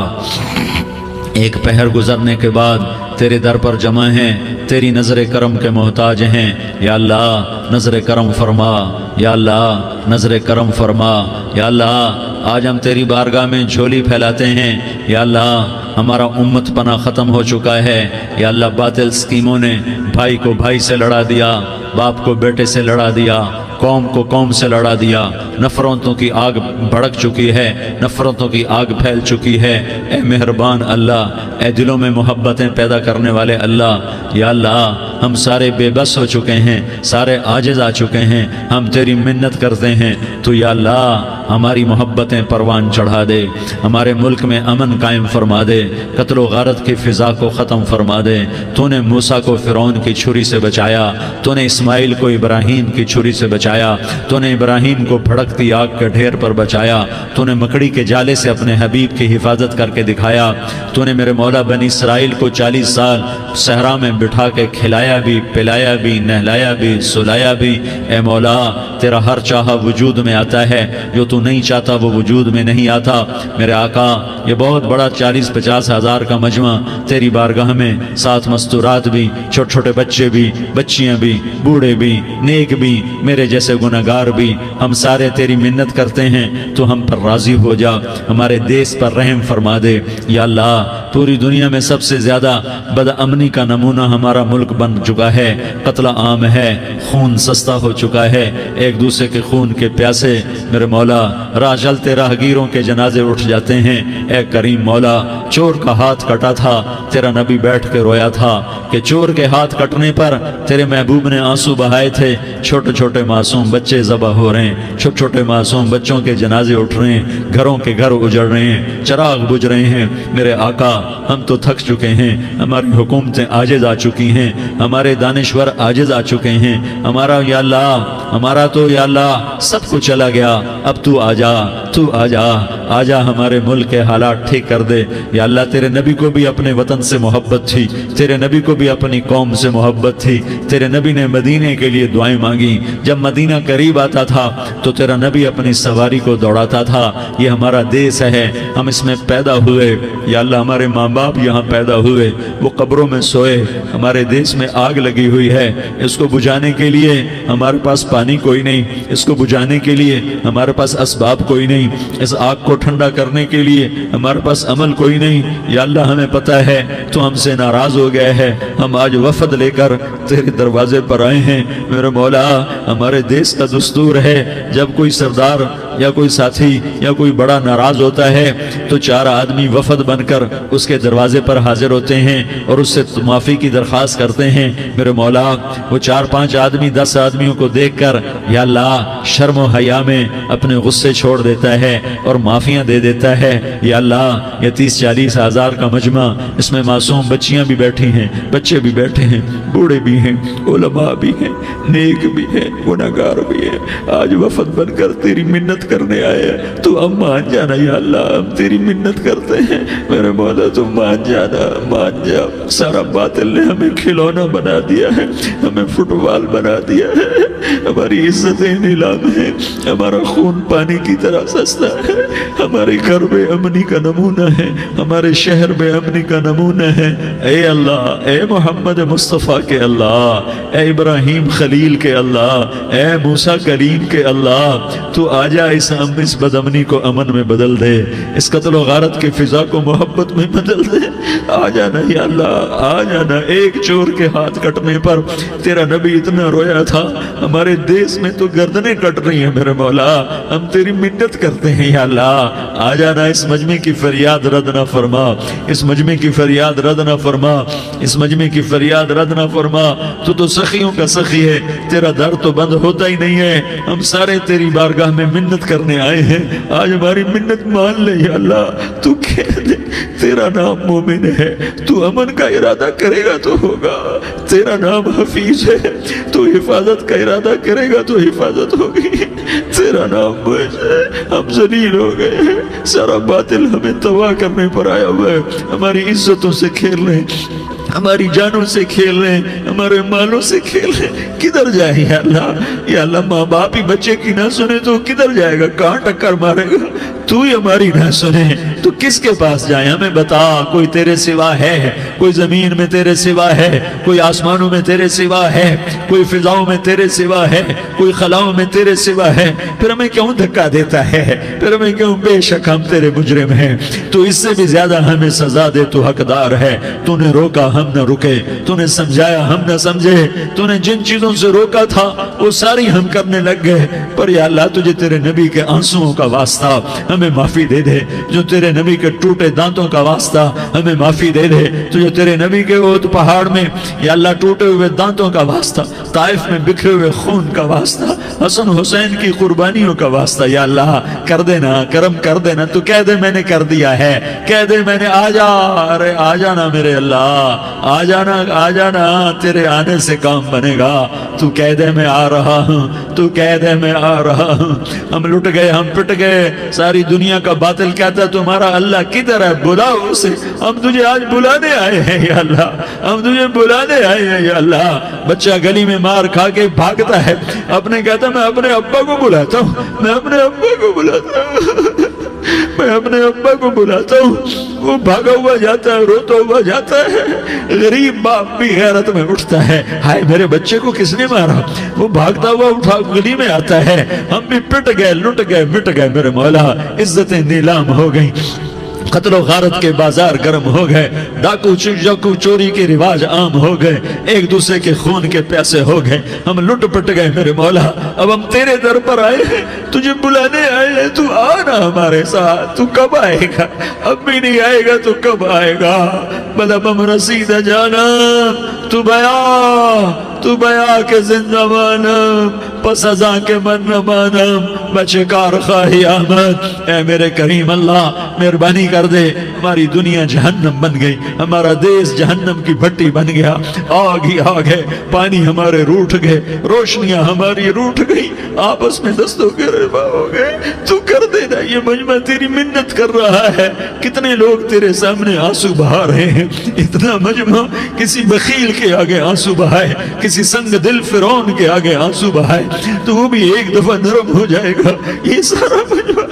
ایک پہر گزرنے کے بعد تیرے در پر جمع ہیں، تیری نظر کرم کے محتاج ہیں. یا اللہ نظر کرم فرما، یا اللہ نظر کرم فرما. یا اللہ آج ہم تیری بارگاہ میں جھولی پھیلاتے ہیں. یا اللہ ہمارا امت پناہ ختم ہو چکا ہے. یا اللہ باطل اسکیموں نے بھائی کو بھائی سے لڑا دیا، باپ کو بیٹے سے لڑا دیا، قوم کو قوم سے لڑا دیا. نفرتوں کی آگ بھڑک چکی ہے، نفرتوں کی آگ پھیل چکی ہے. اے مہربان اللہ، اے دلوں میں محبتیں پیدا کرنے والے اللہ، یا اللہ ہم سارے بے بس ہو چکے ہیں، سارے عاجز آ چکے ہیں. ہم تیری منت کرتے ہیں تو یا اللہ ہماری محبتیں پروان چڑھا دے، ہمارے ملک میں امن قائم فرما دے، قتل و غارت کی فضا کو ختم فرما دے. تو نے موسیٰ کو فرعون کی چھری سے بچایا، تو نے اسماعیل کو ابراہیم کی چھری سے بچایا، تو نے ابراہیم کو بھڑکتی آگ کے ڈھیر پر بچایا، تو نے مکڑی کے جالے سے اپنے حبیب کی حفاظت کر کے دکھایا. تو نے میرے مولا بنی اسرائیل کو 40 سال صحرا میں بٹھا کے کھلایا بھی، پلایا بھی، نہلایا بھی، سلایا بھی. اے مولا تیرا ہر چاہا وجود میں آتا ہے، جو تو نہیں چاہتا وہ وجود میں نہیں آتا. میرے آقا یہ بہت بڑا 40-50 ہزار کا مجمع تیری بارگاہ میں، ساتھ مستورات بھی، چھوٹے چھوٹے بچے بھی، بچیاں بھی، بوڑھے بھی، نیک بھی، میرے جیسے گناہگار بھی، ہم سارے تیری منت کرتے ہیں تو ہم پر راضی ہو جا، ہمارے دیس پر رحم فرما دے. یا اللہ پوری دنیا میں سب سے زیادہ بد امنی کا نمونہ ہمارا ملک بن چکا ہے، قتل عام ہے، خون سستا ہو چکا ہے، ایک دوسرے کے خون کے پیاسے. میرے مولا راہ چلتے راہگیروں کے جنازے اٹھ جاتے ہیں. اے کریم مولا چور کا ہاتھ کٹا تھا، تیرا نبی بیٹھ کے رویا تھا کہ چور کے ہاتھ کٹنے پر تیرے محبوب نے آنسو بہائے تھے. چھوٹے چھوٹے معصوم بچے ذبح ہو رہے ہیں، چھوٹے چھوٹے معصوم بچوں کے جنازے اٹھ رہے ہیں، گھروں کے گھر اجڑ رہے ہیں، چراغ بجھ رہے ہیں. میرے آقا ہم تو تھک چکے ہیں، ہماری حکومتیں عاجز آ چکی ہیں، ہمارے دانشور عاجز آ چکے ہیں. ہمارا یا اللہ ہمارا تو یا اللہ سب کچھ چلا گیا. اب تو آ جا، تو آ جا، آ جا ہمارے ملک کے حالات ٹھیک کر دے. یا اللہ تیرے نبی کو بھی اپنے وطن سے محبت تھی، تیرے نبی کو بھی اپنی قوم سے محبت تھی. تیرے نبی نے مدینے کے لیے دعائیں مانگی. جب مدینہ قریب آتا تھا تو تیرا نبی اپنی سواری کو دوڑاتا تھا. یہ ہمارا دیس ہے، ہم اس میں پیدا ہوئے. یا اللہ ہمارے ماں باپ یہاں پیدا ہوئے، وہ قبروں میں سوئے. ہمارے دیس میں آگ لگی ہوئی ہے، اس کو بجھانے کے لیے ہمارے پاس پانی کوئی نہیں، اس کو بجھانے کے لیے ہمارے پاس اسباب کوئی نہیں، اس آگ کو ٹھنڈا کرنے کے لیے ہمارے پاس عمل کوئی نہیں. یا اللہ ہمیں پتہ ہے تو ہم سے ناراض ہو گئے ہے، ہم آج وفد لے کر تیرے دروازے پر آئے ہیں. میرے مولا ہمارے دیس کا دستور ہے جب کوئی سردار یا کوئی ساتھی یا کوئی بڑا ناراض ہوتا ہے تو 4 آدمی وفد بن کر اس کے دروازے پر حاضر ہوتے ہیں اور اس سے معافی کی درخواست کرتے ہیں. میرے مولا وہ 4-5 آدمی 10 آدمیوں کو دیکھ کر یا اللہ شرم و حیا میں اپنے غصے چھوڑ دیتا ہے اور معافیاں دے دیتا ہے. یا اللہ یہ 30-40 ہزار کا مجمع، اس میں معصوم بچیاں بھی بیٹھی ہیں، بچے بھی بیٹھے ہیں، بوڑھے بھی ہیں، علماء بھی ہیں، نیک بھی ہیں، گناہگار بھی ہیں. آج وفد بن کر تیری منت کرنے آئے ہیں، تو ہم مان جانا. یا اللہ ہم تیری منت کرتے ہیں، میرے مولا تو مان جانا، مان جا. سارا باطل نے ہمیں کھلونا بنا دیا ہے، ہمیں فٹ بال بنا دیا ہے، ہماری عزتیں نیلام ہیں، ہمارا خون پانی کی طرح سستا ہے. ہمارے گھر بے امنی کا نمونہ ہے، ہمارے شہر بے امنی کا نمونہ ہے. اے اللہ، اے محمد مصطفیٰ کے اللہ، اے ابراہیم خلیل کے اللہ، اے موسیٰ کلیم کے اللہ، تو آجا اس بد امنی کو امن میں بدل دے، اس قتل و غارت کی فضا کو محبت میں بدل دے. آ جانا یا اللہ، آ جانا. ایک چور کے ہاتھ کٹنے پر تیرا نبی اتنا رویا تھا، ہمارے دیس میں تو گردنیں کٹ رہی ہیں. میرے مولا ہم تیری منت کرتے ہیں. یا اللہ آ جانا، اس مجمع کی فریاد رد نہ فرما، اس مجمع کی فریاد رد نہ فرما، اس مجمع کی فریاد رد نہ فرما. تو سخیوں کا سخی ہے، تیرا در تو بند ہوتا ہی نہیں ہے. ہم سارے تیری بارگاہ میں منت کرنے آئے ہیں، آج ہماری منت مان لے. یا اللہ تو کہہ دے تیرا نام مومن ہے، تو امن کا ارادہ کرے گا تو ہوگا، تیرا نام حفیظ ہے، تو حفاظت کا ارادہ کرے گا تو حفاظت ہوگی، تیرا نام معز ہے، ہم ذلیل ہو گئے ہیں، سارا باطل ہمیں تباہ کرنے پر آیا ہوا ہے، ہماری عزتوں سے کھیل رہے ہیں، ہماری جانوں سے کھیل رہے ہیں، ہمارے مالوں سے کھیل رہے ہیں، کدھر جائے یا اللہ؟ یا اللہ ماں باپ ہی بچے کی نہ سنے تو کدھر جائے گا، کہاں ٹکر مارے گا؟ تو ہی ہماری نہ سنے تو کس کے پاس جائیں؟ ہمیں بتا، کوئی تیرے سوا ہے؟ کوئی زمین میں تیرے سوا ہے؟ کوئی آسمانوں میں تیرے سوا ہے؟ کوئی فضاؤں میں تیرے سوا ہے؟ کوئی خلاؤں میں تیرے سوا ہے؟ پھر ہمیں کیوں دھکا دیتا ہے؟ پھر ہمیں کیوں؟ بے شک ہم تیرے مجرم ہیں، تو اس سے بھی زیادہ ہمیں سزا دے، تو حقدار ہے۔ تو نے روکا ہم نہ رکے، تو نے سمجھایا ہم نہ سمجھے، تو نے جن چیزوں سے روکا تھا وہ ساری ہم کرنے لگ گئے، پر یا اللہ تجھے تیرے نبی کے آنسوؤں کا واسطہ ہمیں معافی دے دے، جو تیرے نبی کے ٹوٹے دانتوں کا واسطہ ہمیں معافی دے دے، تو جو تیرے نبی کے احد پہاڑ میں یا اللہ ٹوٹے ہوئے دانتوں کا واسطہ، طائف میں بکھرے ہوئے خون کا واسطہ، حسن حسین کی قربانیوں کا واسطہ، یا اللہ کر دینا، کرم کر دینا، تو کہہ دے میں نے کر دیا ہے، کہہ دے میں نے، آ جا، ارے آ جانا میرے اللہ، آ جانا، آ جانا، تیرے آنے سے کام بنے گا، تو کہہ دے میں آ رہا ہوں، تو کہہ دے میں آ رہا ہوں۔ ہم لٹ گئے، ہم پٹ گئے، ساری دنیا کا باطل کہتا ہے تمہارا اللہ کدھر ہے؟ بلاؤ اسے، ہم تجھے آج بلانے آئے ہیں یا اللہ، ہم تجھے بلانے آئے ہیں یا اللہ۔ بچہ گلی میں مار کھا کے بھاگتا ہے، اپنے کہتا میں اپنے ابا کو بلاتا ہوں، میں اپنے ابا کو بلاتا ہوں، میں اپنے ابا کو بلاتا ہوں، وہ بھاگا ہوا جاتا ہے، روتا ہوا جاتا ہے۔ غریب باپ بھی غیرت میں اٹھتا ہے، ہائے میرے بچے کو کس نے مارا؟ وہ بھاگتا ہوا اٹھا گلی میں آتا ہے، ہم بھی پٹ گئے، لٹ گئے، مٹ گئے میرے مولا، عزتیں نیلام ہو گئیں، قتل و غارت کے بازار گرم ہو گئے، ڈاکو چوری کے رواج عام ہو گئے، ایک دوسرے کے خون کے پیاسے ہو گئے، ہم لٹ پٹ گئے میرے مولا۔ اب ہم تیرے در پر آئے ہیں، تجھے بلانے آئے ہیں، تو آنا ہمارے ساتھ، تو کب آئے گا؟ اب بھی نہیں آئے گا تو کب آئے گا؟ بلبم رسید جانا، تو بیا کے زندہ مانم، پس ازاں کے من نہ مانم، بچے کار خواہی آمد۔ اے میرے کریم اللہ مہربانی کر دے، ہماری دنیا جہنم بن گئی، ہمارا دیس جہنم کی بھٹی بن گیا، آگ ہی آگ ہے، پانی ہمارے روٹھ گئے، روشنیاں ہماری روٹھ گئی، آپس میں دستوں کے ربا ہو گئے، تو کر دینا۔ یہ مجمع تیری منت کر رہا ہے، کتنے لوگ تیرے سامنے آنسو بہا رہے ہیں، اتنا مجمع کسی بخیل کے آگے آنسو بہائے، کسی سنگ دل فرعون کے آگے آنسو بہائے تو وہ بھی ایک دفعہ نرم ہو جائے گا۔ یہ سارا مجمع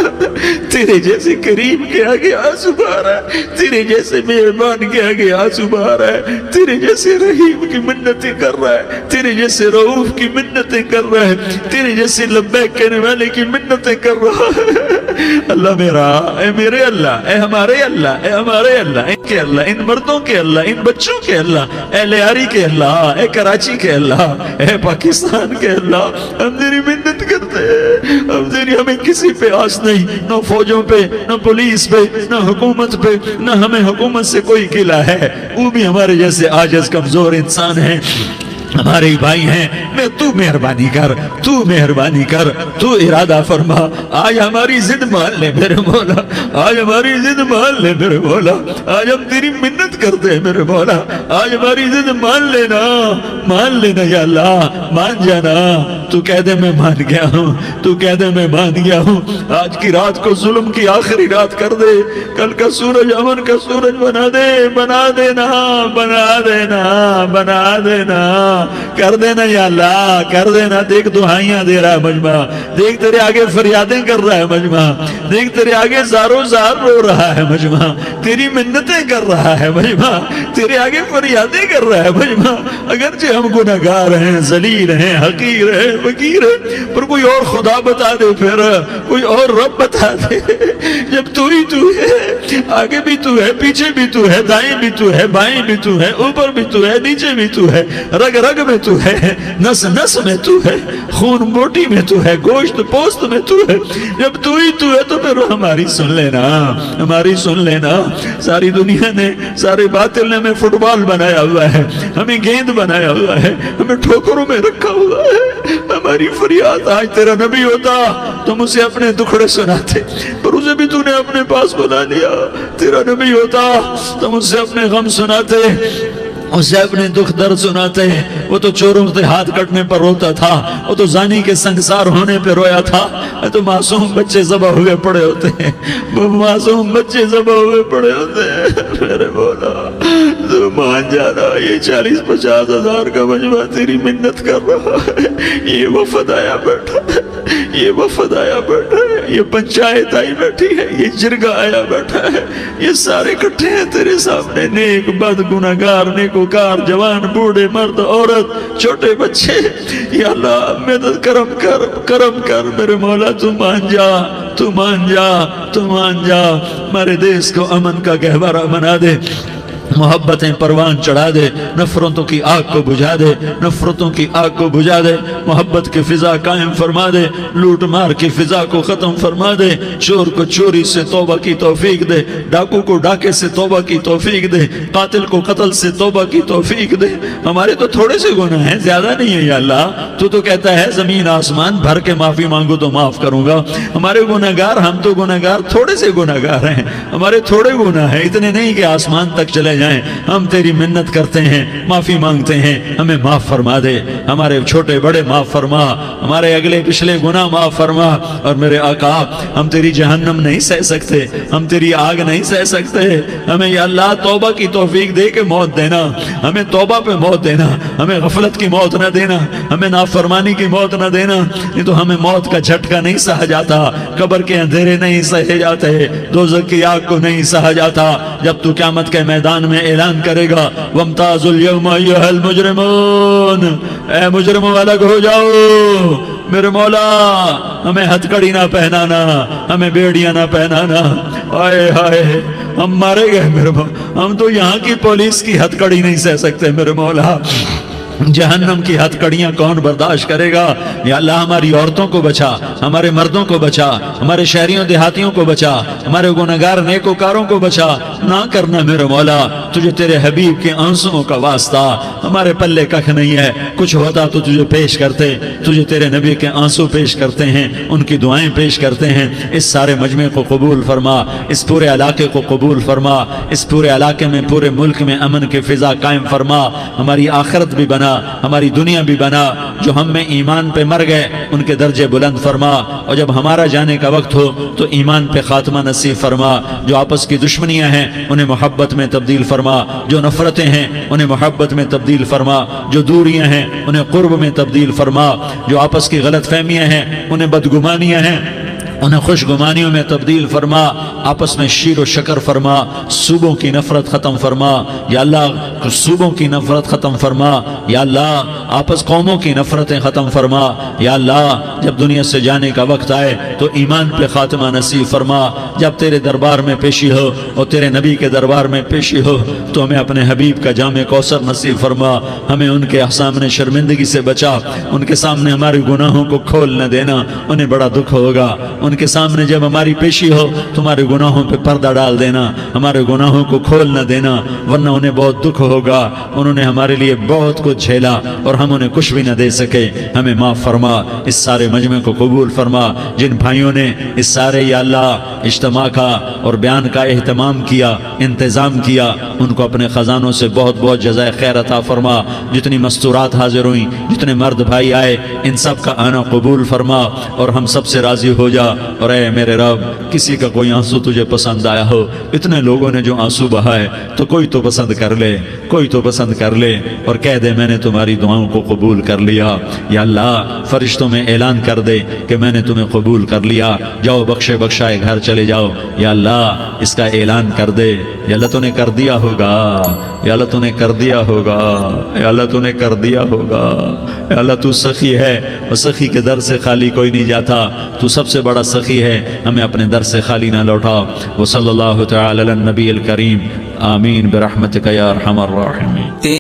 تیرے جیسے کریم کے آگے آنسو بہا رہا ہے، تیرے جیسے مہربان کے آگے آنسو بہا رہا ہے، تیرے جیسے رحیم کی منتیں کر رہا ہے، تیرے جیسے رؤوف کی منتیں کر رہا ہے، تیرے جیسے لبیک کہنے والے کی منتیں کر رہا ہے۔ اللہ میرا، اے میرے اللہ، اے ہمارے اللہ، اے ہمارے اللہ، ان کے اللہ، ان مردوں کے اللہ، ان بچوں کے اللہ، اے لیاری کے اللہ، اے کراچی کے اللہ، اے پاکستان کے اللہ، ہم تیری منت کرتے ہیں، ہمیں کسی پہ آس نہیں، نہ فوجوں پہ، نہ پولیس پہ، نہ حکومت پہ، نہ ہمیں حکومت سے کوئی گلہ ہے، وہ بھی ہمارے جیسے عاجز کمزور انسان ہیں، ہمارے بھائی ہیں۔ میں تو مہربانی کر، تو مہربانی کر، تو ارادہ فرما، آج ہماری ضد مان لے میرے مولا، آج ہماری ضد مان لے میرے مولا، آج ہم تیری منت کرتے ہیں میرے مولا، آج ہماری ضد مان لینا، مان لینا یا اللہ، مان جانا۔ تو کہہ دے میں مان گیا ہوں، تو کہہ دے میں مان گیا ہوں، آج کی رات کو ظلم کی آخری رات کر دے، کل کا سورج امن کا سورج بنا دے، بنا دینا، بنا دینا، بنا دینا، کر دینا یا اللہ، کر دینا۔ دیکھ دعائیاں دے رہا ہے مجمع، دیکھ تیرے آگے فریادیں کر رہا ہے مجمع، دیکھ تیرے آگے زارو زار رو رہا ہے مجمع، تیری منتیں کر رہا ہے مجمع، تیرے آگے فریادیں کر رہا ہے مجمع۔ اگرچہ ہم گناہگار ہیں، ذلیل ہیں، حقیر ہیں، فقیر ہیں، پر کوئی اور خدا بتا دے، پھر کوئی اور رب بتا دے۔ جب تو ہی تو ہے، آگے بھی تو ہے، پیچھے بھی تو ہے، دائیں بھی تو ہے، بائیں بھی تو ہے، اوپر بھی تو ہے، نیچے بھی تو ہے، رگ رگ میں تو ہے، نس نس میں تو ہے، خون بوٹی میں تو ہے، گوشت پوست میں تو ہے۔ جب تو ہی تو ہے تو پھر ہماری سن لینا، ہماری سن لینا۔ ساری دنیا نے، سارے باطل نے ہمیں فٹ بال بنایا ہوا ہے، ہمیں گیند بنایا ہوا ہے، ہمیں ٹھوکروں میں رکھا ہوا ہے۔ ہماری فریاد آج تیرا نبی ہوتا تم اسے اپنے دکھڑے سناتے، پر اسے بھی تو نے اپنے پاس بلا لیا۔ تیرا نبی ہوتا تم اسے اپنے غم سناتے، اسے اپنے دکھ درد سناتے۔ وہ تو چوروں سے ہاتھ کٹنے پر روتا تھا، وہ تو زانی کے سنگسار ہونے پہ رویا تھا، تو معصوم بچے ذبح ہوئے پڑے ہوتے ہیں، وہ معصوم بچے ذبح ہوئے پڑے ہوتے ہیں۔ میرے مولا تو مان جانا، یہ 40-50 ہزار کا مجمع تیری منت کر رہا ہے، یہ وفد آیا بیٹھا ہے، یہ وفد آیا بیٹھا ہے، یہ پنچایت آئی بیٹھی ہے، یہ جرگہ آیا بیٹھا ہے، یہ سارے اکٹھے ہیں تیرے سامنے، نیک بد گناہگار نیکوکار، جوان بوڑھے مرد عورت چھوٹے بچے۔ یا اللہ مدد کرم کر، کرم کر میرے مولا، تو مان جا، تو مان جا، تو مان جا۔ ہمارے دیس کو امن کا گہوارہ بنا دے، محبتیں پروان چڑھا دے، نفرتوں کی آگ کو بجھا دے، نفرتوں کی آگ کو بجھا دے، محبت کی فضا قائم فرما دے، لوٹ مار کی فضا کو ختم فرما دے، چور کو چوری سے توبہ کی توفیق دے، ڈاکو کو ڈاکے سے توبہ کی توفیق دے، قاتل کو قتل سے توبہ کی توفیق دے۔ ہمارے تو تھوڑے سے گناہ ہیں، زیادہ نہیں ہے یا اللہ، تو کہتا ہے زمین آسمان بھر کے معافی مانگو تو معاف کروں گا۔ ہمارے گناہگار، ہم تو گناہگار تھوڑے سے گناہگار ہیں، ہمارے تھوڑے گناہ ہیں، اتنے نہیں کہ آسمان تک چلے جائیں۔ ہم تیری منت کرتے ہیں، معافی مانگتے ہیں، ہمیں معاف فرما دے، ہمارے چھوٹے بڑے معاف فرما، ہمارے اگلے پچھلے گناہ معاف فرما۔ اور میرے آقا ہم تیری جہنم نہیں سہ سکتے، ہم تیری آگ نہیں سہ سکتے، ہمیں یا اللہ توبہ کی توفیق دے کے موت دینا، ہمیں توبہ پہ موت دینا، ہمیں غفلت کی موت نہ دینا، ہمیں نافرمانی کی موت نہ دینا، نہیں تو ہمیں موت کا جھٹکا نہیں سہا جاتا، قبر کے اندھیرے نہیں سہے جاتے، دوزخ کی آگ کو نہیں سہا جاتا۔ جب تو قیامت کے میدان میں اعلان کرے گا وَامْتَازُوا الْيَوْمَ أَيُّهَا الْمُجْرِمُونَ، اے مجرموں الگ ہو جاؤ۔ میرے مولا ہمیں ہتھ کڑی نہ پہنانا، ہمیں بیڑیاں نہ پہنانا، آئے ہائے ہم مارے گئے میرے مولا، ہم تو یہاں کی پولیس کی ہتھ کڑی نہیں سہ سکتے میرے مولا، جہنم کی ہتھ کڑیاں کون برداشت کرے گا؟ یا اللہ ہماری عورتوں کو بچا، ہمارے مردوں کو بچا، ہمارے شہریوں دیہاتیوں کو بچا، ہمارے گنہگار نیکوکاروں کو بچا۔ نہ کرنا میرے مولا، تجھے تیرے حبیب کے آنسوؤں کا واسطہ، ہمارے پلے ککھ نہیں ہے، کچھ ہوتا تو تجھے پیش کرتے، تجھے تیرے نبی کے آنسو پیش کرتے ہیں، ان کی دعائیں پیش کرتے ہیں۔ اس سارے مجمع کو قبول فرما، اس پورے علاقے کو قبول فرما، اس پورے علاقے میں، پورے ملک میں امن کی فضا قائم فرما، ہماری آخرت بھی بنا، ہماری دنیا بھی بنا۔ جو ہم میں ایمان پہ مر گئے ان کے درجے بلند فرما، اور جب ہمارا جانے کا وقت ہو تو ایمان پہ خاتمہ نصیب فرما۔ جو آپس کی دشمنیاں ہیں انہیں محبت میں تبدیل فرما، جو نفرتیں ہیں انہیں محبت میں تبدیل فرما، جو دوریاں ہیں انہیں قرب میں تبدیل فرما، جو آپس کی غلط فہمیاں ہیں انہیں بدگمانیاں ہیں انہیں خوش گمانیوں میں تبدیل فرما، آپس میں شیر و شکر فرما، صوبوں کی نفرت ختم فرما یا اللہ، صوبوں کی نفرت ختم فرما یا اللہ، آپس قوموں کی نفرتیں ختم فرما یا اللہ۔ جب دنیا سے جانے کا وقت آئے تو ایمان پہ خاتمہ نصیب فرما۔ جب تیرے دربار میں پیشی ہو اور تیرے نبی کے دربار میں پیشی ہو تو ہمیں اپنے حبیب کا جام کوثر نصیب فرما، ہمیں ان کے سامنے شرمندگی سے بچا، ان کے سامنے ہمارے گناہوں کو کھول نہ دینا، انہیں بڑا دکھ ہوگا۔ ان کے سامنے جب ہماری پیشی ہو تمہارے گناہوں پہ پردہ ڈال دینا، ہمارے گناہوں کو کھول نہ دینا، ورنہ انہیں بہت دکھ ہوگا۔ انہوں نے ہمارے لیے بہت کچھ جھیلا اور ہم انہیں کچھ بھی نہ دے سکے، ہمیں معاف فرما۔ اس سارے مجمع کو قبول فرما۔ جن بھائیوں نے اس سارے یا اللہ اجتماع کا اور بیان کا اہتمام کیا، انتظام کیا، ان کو اپنے خزانوں سے بہت بہت جزائے خیر عطا فرما۔ جتنی مستورات حاضر ہوئیں، جتنے مرد بھائی آئے، ان سب کا آنا قبول فرما اور ہم سب سے راضی ہو جا۔ اور اے میرے رب، کسی کا کوئی آنسو تجھے پسند آیا ہو، اتنے لوگوں نے جو آنسو بہائے، تو کوئی تو پسند کر لے، کوئی تو پسند کر لے اور کہہ دے میں نے تمہاری دعاؤں کو قبول کر لیا۔ یا اللہ فرشتوں میں اعلان کر دے کہ میں نے تمہیں قبول کر لیا، جاؤ بخشے بخشائے گھر چلے جاؤ۔ یا اللہ اس کا اعلان کر دے۔ یا اللہ تو نے کر دیا ہوگا، یا اللہ تو نے کر دیا ہوگا، یا اللہ تو نے کر دیا ہوگا۔ یا اللہ تو سخی ہے اور سخی کے در سے خالی کوئی نہیں جاتا، تو سب سے بڑا سخی ہے، ہمیں اپنے در سے خالی نہ لوٹا۔ وصلی اللہ تعالی علی النبی الکریم، آمین برحمتک یا ارحم الراحمین۔